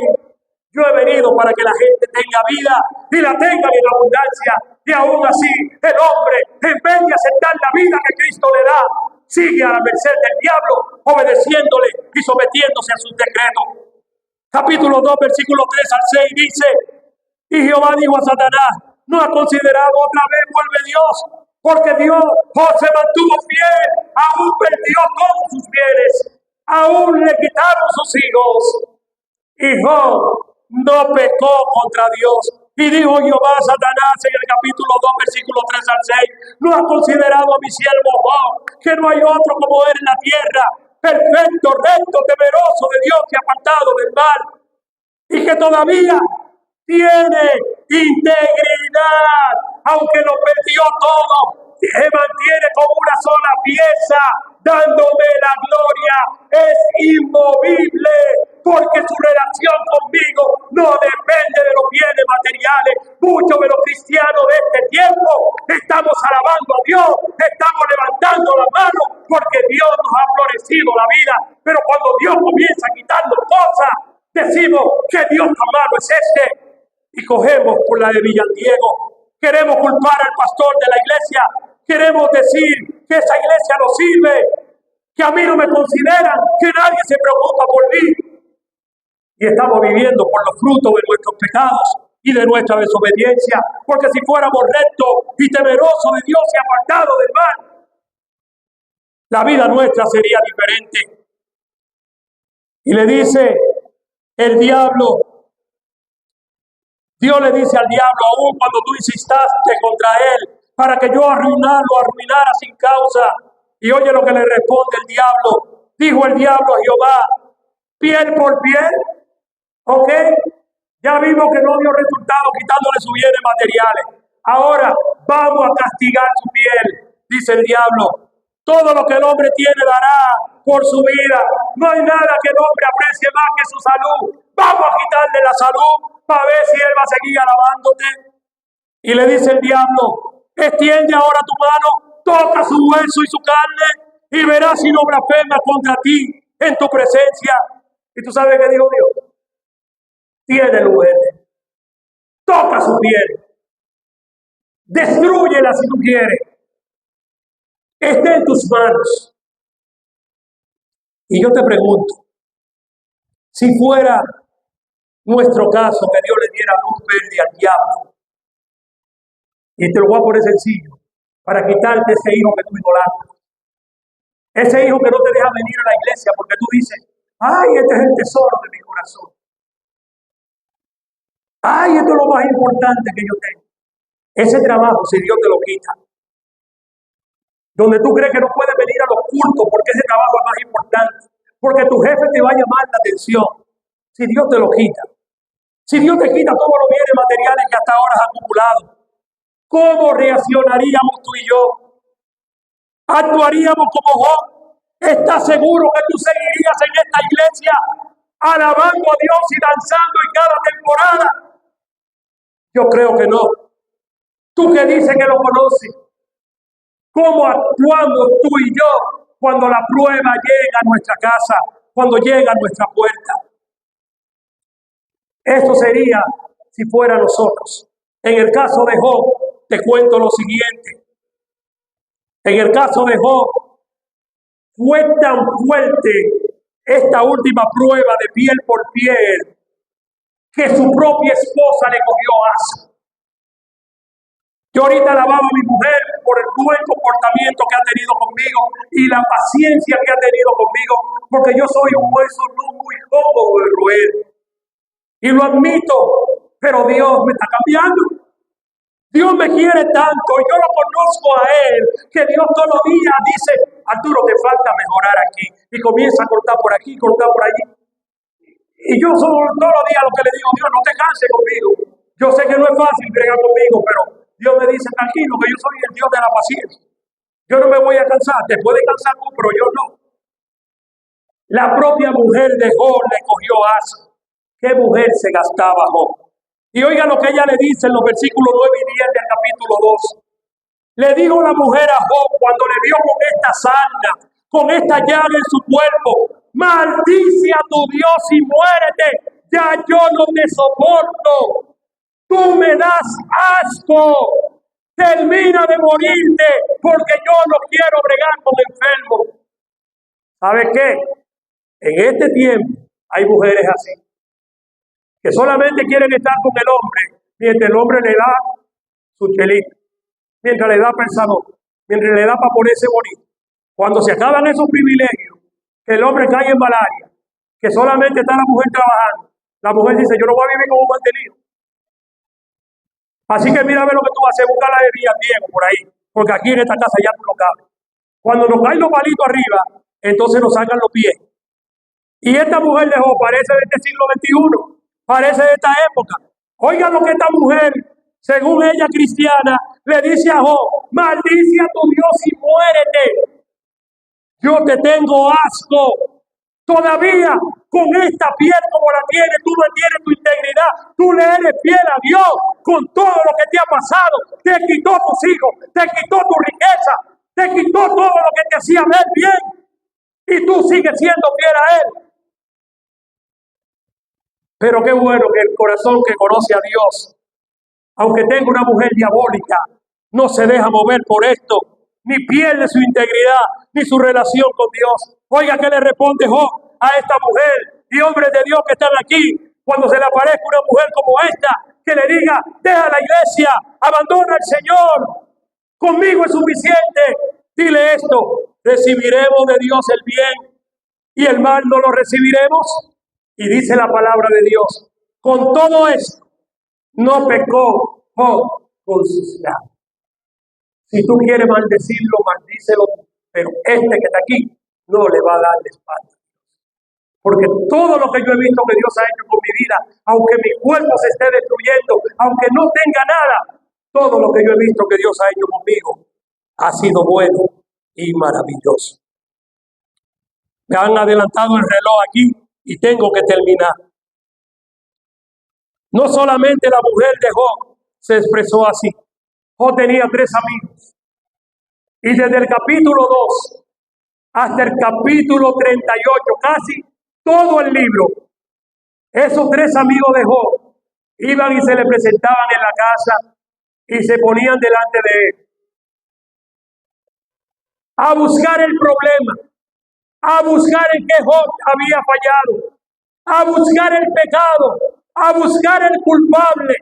[SPEAKER 1] Yo he venido para que la gente tenga vida y la tengan en abundancia. Y aún así, el hombre, en vez de aceptar la vida que Cristo le da, sigue a la merced del diablo, obedeciéndole y sometiéndose a sus decretos. Capítulo 2, versículo 3 al 6 dice, y Jehová dijo a Satanás, ¿no ha considerado otra vez vuelve Dios? Porque Dios se mantuvo fiel, aún perdió todos sus bienes, aún le quitaron sus hijos. Y Job no pecó contra Dios. Y dijo Jehová a Satanás en el capítulo 2, versículo 3 al 6, ¿no has considerado a mi siervo Job, que no hay otro como él en la tierra, perfecto, recto, temeroso de Dios y apartado del mal, y que todavía tiene integridad, aunque lo perdió todo, se mantiene como una sola pieza, dándome la gloria, es inmovible, porque su relación conmigo no depende de los bienes materiales. Muchos de los cristianos de este tiempo estamos alabando a Dios, estamos levantando la mano, porque Dios nos ha florecido la vida, pero cuando Dios comienza a quitarnos cosas, decimos que Dios tan malo es este, y cogemos por la de Villandiego. Queremos culpar al pastor de la iglesia, queremos decir que esa iglesia no sirve, que a mí no me consideran, que nadie se preocupa por mí. Y estamos viviendo por los frutos de nuestros pecados y de nuestra desobediencia, porque si fuéramos rectos y temerosos de Dios y apartados del mal, la vida nuestra sería diferente. Y le dice el diablo, Dios le dice al diablo, aún cuando tú insistaste contra él, para que yo arruinara sin causa. Y oye lo que le responde el diablo. Dijo el diablo a Jehová, piel por piel. ¿Ok? Ya vimos que no dio resultado quitándole sus bienes materiales. Ahora vamos a castigar su piel, dice el diablo. Todo lo que el hombre tiene dará por su vida. No hay nada que el hombre aprecie más que su salud. Vamos a quitarle la salud para ver si él va a seguir alabándote. Y le dice el diablo, extiende ahora tu mano, toca su hueso y su carne y verás si no blasfema contra ti en tu presencia. ¿Y tú sabes qué dijo Dios? Tiene luz verde, toca su piel, destrúyela si tú quieres, esté en tus manos. Y yo te pregunto, si fuera nuestro caso que Dios le diera luz verde al diablo, y te lo voy a poner sencillo, para quitarte ese hijo que tú idolatras, ese hijo que no te deja venir a la iglesia porque tú dices, ay, este es el tesoro de mi corazón. Ay, esto es lo más importante que yo tengo. Ese trabajo, si Dios te lo quita, donde tú crees que no puedes venir a los cultos porque ese trabajo es más importante, porque tu jefe te va a llamar la atención, si Dios te lo quita, si Dios te quita todos los bienes materiales que hasta ahora has acumulado, ¿cómo reaccionaríamos tú y yo? ¿Actuaríamos como Job? ¿Estás seguro que tú seguirías en esta iglesia alabando a Dios y danzando en cada temporada? Yo creo que no. Tú que dices que lo conoces, ¿cómo actuamos tú y yo cuando la prueba llega a nuestra casa, cuando llega a nuestra puerta? Esto sería si fuera nosotros. En el caso de Job, te cuento lo siguiente. En el caso de Job, fue tan fuerte esta última prueba de piel por piel que su propia esposa le cogió asco. Yo ahorita alababa a mi mujer por el buen comportamiento que ha tenido conmigo y la paciencia que ha tenido conmigo, porque yo soy un hueso no muy cómodo de roer. Y lo admito, pero Dios me está cambiando. Dios me quiere tanto, yo lo conozco a Él, que Dios todos los días dice, Arturo, te falta mejorar aquí. Y comienza a cortar por aquí, cortar por allí. Y yo todos los días lo que le digo, Dios, no te canses conmigo. Yo sé que no es fácil bregar conmigo, pero Dios me dice, tranquilo, que yo soy el Dios de la paciencia. Yo no me voy a cansar, te puedes cansar tú, pero yo no. La propia mujer de Job le cogió asco. ¿Qué mujer se gastaba Job? Y oiga lo que ella le dice en los versículos 9 y 10 del capítulo 2. Le dijo la mujer a Job cuando le vio con esta sarna, con esta llaga en su cuerpo, maldice a tu Dios y muérete, ya yo no te soporto. Tú me das asco, termina de morirte, porque yo no quiero bregar con enfermos. ¿Sabe qué? En este tiempo hay mujeres así, que solamente quieren estar con el hombre, mientras el hombre le da su chelita, mientras le da pensador, mientras le da para ponerse bonito. Cuando se acaban esos privilegios, que el hombre cae en malaria, que solamente está la mujer trabajando, la mujer dice, yo no voy a vivir como un mantenido. Así que mira a ver lo que tú vas a hacer, buscar la de Diego por ahí, porque aquí en esta casa ya tú no cabes. Cuando nos caen los palitos arriba, entonces nos sacan los pies. Y esta mujer de Job parece de este siglo XXI, parece de esta época. Oiga lo que esta mujer, según ella cristiana, le dice a Job, maldice a tu Dios y muérete. Yo te tengo asco. Todavía con esta piel como la tienes, tú mantienes tu integridad, tú le eres fiel a Dios con todo lo que te ha pasado. Te quitó tus hijos, te quitó tu riqueza, te quitó todo lo que te hacía ver bien y tú sigues siendo fiel a Él. Pero qué bueno que el corazón que conoce a Dios, aunque tenga una mujer diabólica, no se deja mover por esto, ni pierde su integridad, ni su relación con Dios. Oiga, ¿qué le responde Job a esta mujer y hombres de Dios que están aquí? Cuando se le aparezca una mujer como esta, que le diga, deja la iglesia, abandona al Señor, conmigo es suficiente. Dile esto, recibiremos de Dios el bien y el mal no lo recibiremos. Y dice la palabra de Dios, con todo esto, no pecó Job con sus labios. Si tú quieres maldecirlo, maldícelo, pero este que está aquí no le va a dar la espalda. Porque todo lo que yo he visto que Dios ha hecho con mi vida, aunque mi cuerpo se esté destruyendo, aunque no tenga nada, todo lo que yo he visto que Dios ha hecho conmigo ha sido bueno y maravilloso. Me han adelantado el reloj aquí y tengo que terminar. No solamente la mujer de Job se expresó así. Job tenía 3 amigos. Y desde el capítulo 2 hasta el capítulo 38, casi todo el libro, esos 3 amigos de Job iban y se le presentaban en la casa y se ponían delante de él a buscar el problema, a buscar en qué Job había fallado, a buscar el pecado, a buscar el culpable,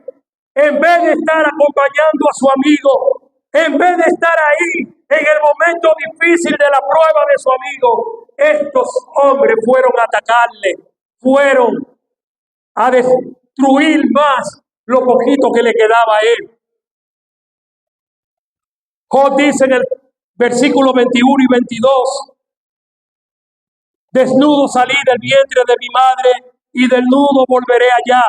[SPEAKER 1] en vez de estar acompañando a su amigo, en vez de estar ahí en el momento difícil de la prueba de su amigo. Estos hombres fueron a atacarle, fueron a destruir más lo poquito que le quedaba a él. Job dice en el versículo 21 y 22, desnudo salí del vientre de mi madre y desnudo volveré allá.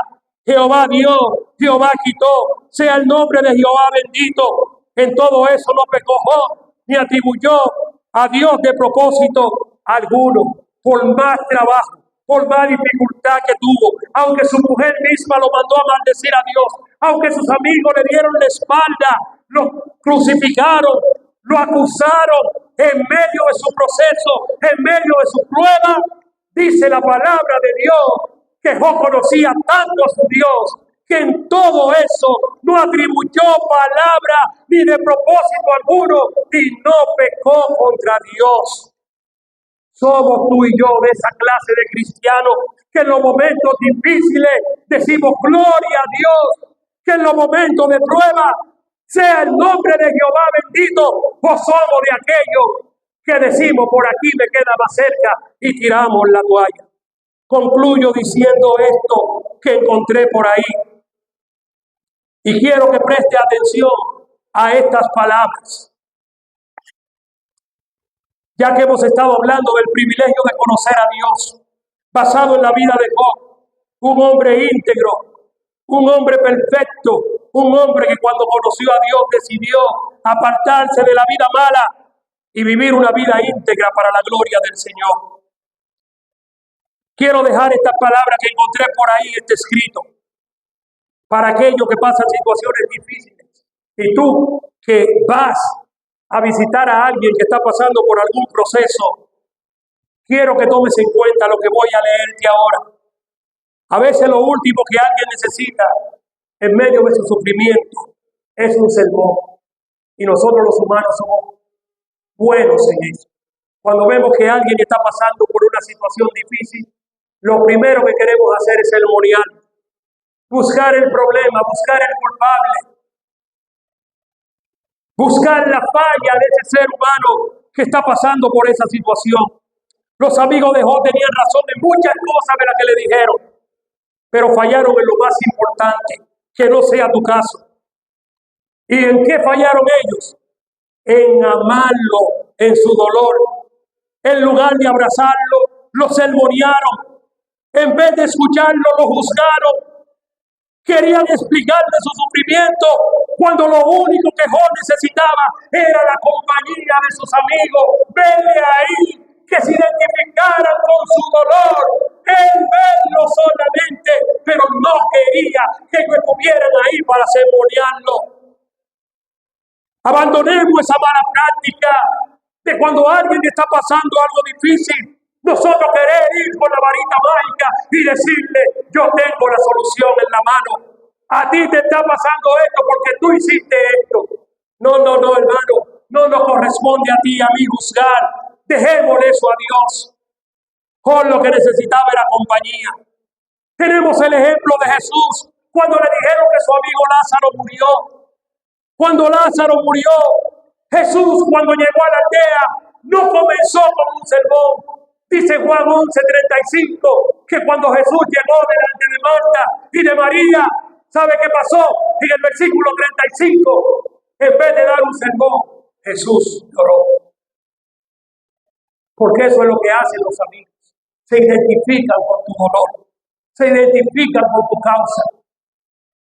[SPEAKER 1] Jehová dio, Jehová quitó, sea el nombre de Jehová bendito. En todo eso no pecó Job, ni atribuyó a Dios de propósito alguno. Por más trabajo, por más dificultad que tuvo, aunque su mujer misma lo mandó a maldecir a Dios, aunque sus amigos le dieron la espalda, lo crucificaron, lo acusaron en medio de su proceso, en medio de su prueba, dice la palabra de Dios que Job conocía tanto a su Dios, que en todo eso no atribuyó palabra ni de propósito alguno y no pecó contra Dios. Somos tú y yo de esa clase de cristianos que en los momentos difíciles decimos gloria a Dios, que en los momentos de prueba Sea el nombre de Jehová bendito, o somos de aquellos que decimos por aquí me queda más cerca y tiramos la toalla. Concluyo diciendo esto que encontré por ahí. Y quiero que preste atención a estas palabras. Ya que hemos estado hablando del privilegio de conocer a Dios, basado en la vida de Job, un hombre íntegro, un hombre perfecto, un hombre que cuando conoció a Dios decidió apartarse de la vida mala y vivir una vida íntegra para la gloria del Señor. Quiero dejar estas palabras que encontré por ahí, este escrito, para aquellos que pasan situaciones difíciles. Y tú que vas a visitar a alguien que está pasando por algún proceso, quiero que tomes en cuenta lo que voy a leerte ahora. A veces lo último que alguien necesita en medio de su sufrimiento es un sermón. Y nosotros los humanos somos buenos en eso. Cuando vemos que alguien está pasando por una situación difícil, lo primero que queremos hacer es sermonear. Buscar el problema, buscar el culpable. Buscar la falla de ese ser humano que está pasando por esa situación. Los amigos de Job tenían razón en muchas cosas de las que le dijeron, pero fallaron en lo más importante, que no sea tu caso. ¿Y en qué fallaron ellos? En amarlo en su dolor. En lugar de abrazarlo, lo sermonearon. En vez de escucharlo, lo juzgaron. Querían explicarle su sufrimiento cuando lo único que Job necesitaba era la compañía de sus amigos. Verle ahí, que se identificaran con su dolor. Él verlo solamente, pero no quería que ellos estuvieran ahí para sermonearlo. Abandonemos esa mala práctica de cuando alguien está pasando algo difícil, nosotros querer ir con la varita mágica y decirle, yo tengo la solución en la mano. A ti te está pasando esto porque tú hiciste esto. No, hermano. No nos corresponde a ti y a mí juzgar. Dejémosle eso a Dios. Job lo que necesitaba era compañía. Tenemos el ejemplo de Jesús cuando le dijeron que su amigo Lázaro murió. Cuando Lázaro murió, Jesús cuando llegó a la aldea no comenzó con un sermón. Dice Juan 11:35 que cuando Jesús llegó delante de Marta y de María, ¿sabe qué pasó? En el versículo 35, en vez de dar un sermón, Jesús lloró. Porque eso es lo que hacen los amigos. Se identifican con tu dolor, se identifican con tu causa.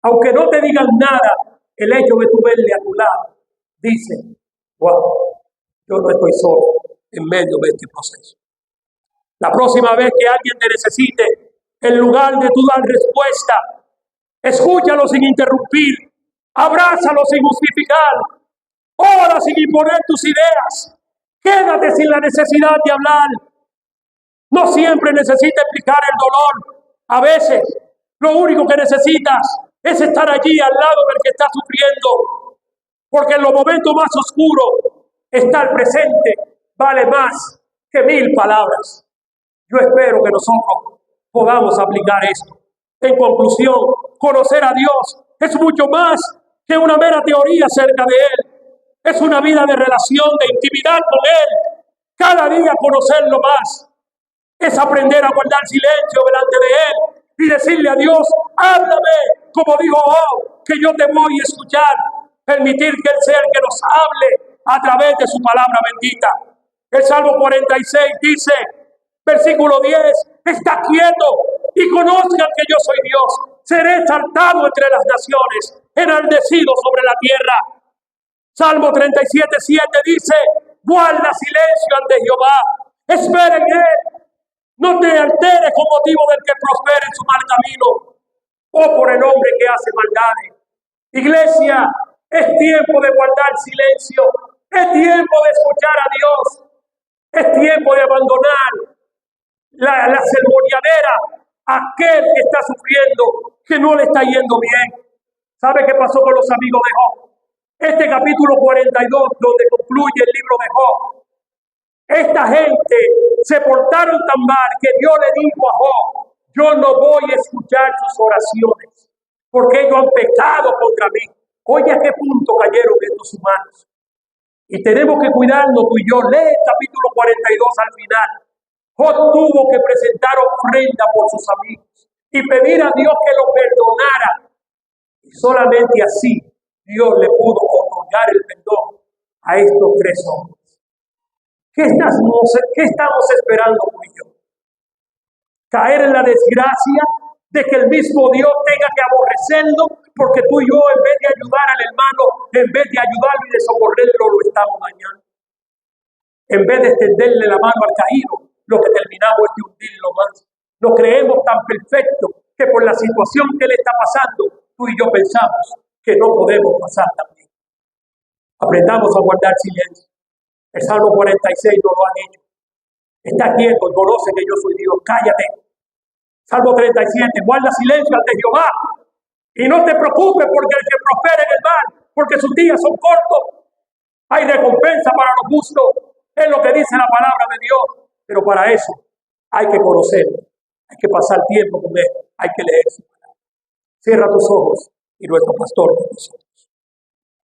[SPEAKER 1] Aunque no te digan nada, el hecho de tú verle a tu lado, dice, wow, yo no estoy solo en medio de este proceso. La próxima vez que alguien te necesite, en lugar de tú dar respuesta, escúchalo sin interrumpir, abrázalo sin justificar, ora sin imponer tus ideas, quédate sin la necesidad de hablar. No siempre necesitas explicar el dolor. A veces, lo único que necesitas es estar allí al lado del que está sufriendo. Porque en los momentos más oscuros, estar presente vale más que 1000 palabras. Yo espero que nosotros podamos aplicar esto. En conclusión, conocer a Dios es mucho más que una mera teoría acerca de Él. Es una vida de relación, de intimidad con Él. Cada día conocerlo más. Es aprender a guardar silencio delante de Él y decirle a Dios, háblame, como dijo Job, que yo te voy a escuchar. Permitir que Él sea el que nos hable a través de su palabra bendita. El Salmo 46 dice, versículo 10, está quieto y conozcan que yo soy Dios. Seré exaltado entre las naciones, enardecido sobre la tierra. Salmo 37:7 dice, guarda silencio ante Jehová, espera en Él. No te alteres con motivo del que prospere en su mal camino, o por el hombre que hace maldades. Iglesia, es tiempo de guardar silencio, es tiempo de escuchar a Dios, es tiempo de abandonar la sermoneadera a aquel que está sufriendo, que no le está yendo bien. ¿Sabe qué pasó con los amigos de Job? Este capítulo 42, donde concluye el libro de Job, esta gente se portaron tan mal que Dios le dijo a Job, yo no voy a escuchar tus oraciones, porque ellos han pecado contra mí. Oye, ¿a qué punto cayeron estos humanos? Y tenemos que cuidarnos tú y yo. Lee el capítulo 42 al final. Job tuvo que presentar ofrenda por sus amigos y pedir a Dios que lo perdonara. Y solamente así Dios le pudo otorgar el perdón a estos tres hombres. ¿Qué estamos esperando tú y yo? Caer en la desgracia de que el mismo Dios tenga que aborrecerlo porque tú y yo, en vez de ayudar al hermano, en vez de ayudarlo y de socorrerlo, lo estamos dañando. En vez de extenderle la mano al caído, lo que terminamos es de hundirlo más. Lo creemos tan perfecto que por la situación que le está pasando, tú y yo pensamos que no podemos pasar también. Aprendamos a guardar silencio. El Salmo 46 no lo han hecho. Está quieto, conoce que yo soy Dios. Cállate. Salmo 37, guarda silencio ante Jehová. Y no te preocupes porque el que prospera en el mal, porque sus días son cortos. Hay recompensa para los justos. Es lo que dice la palabra de Dios. Pero para eso hay que conocerlo. Hay que pasar tiempo con él. Hay que leer su palabra. Cierra tus ojos y nuestro pastor con nosotros.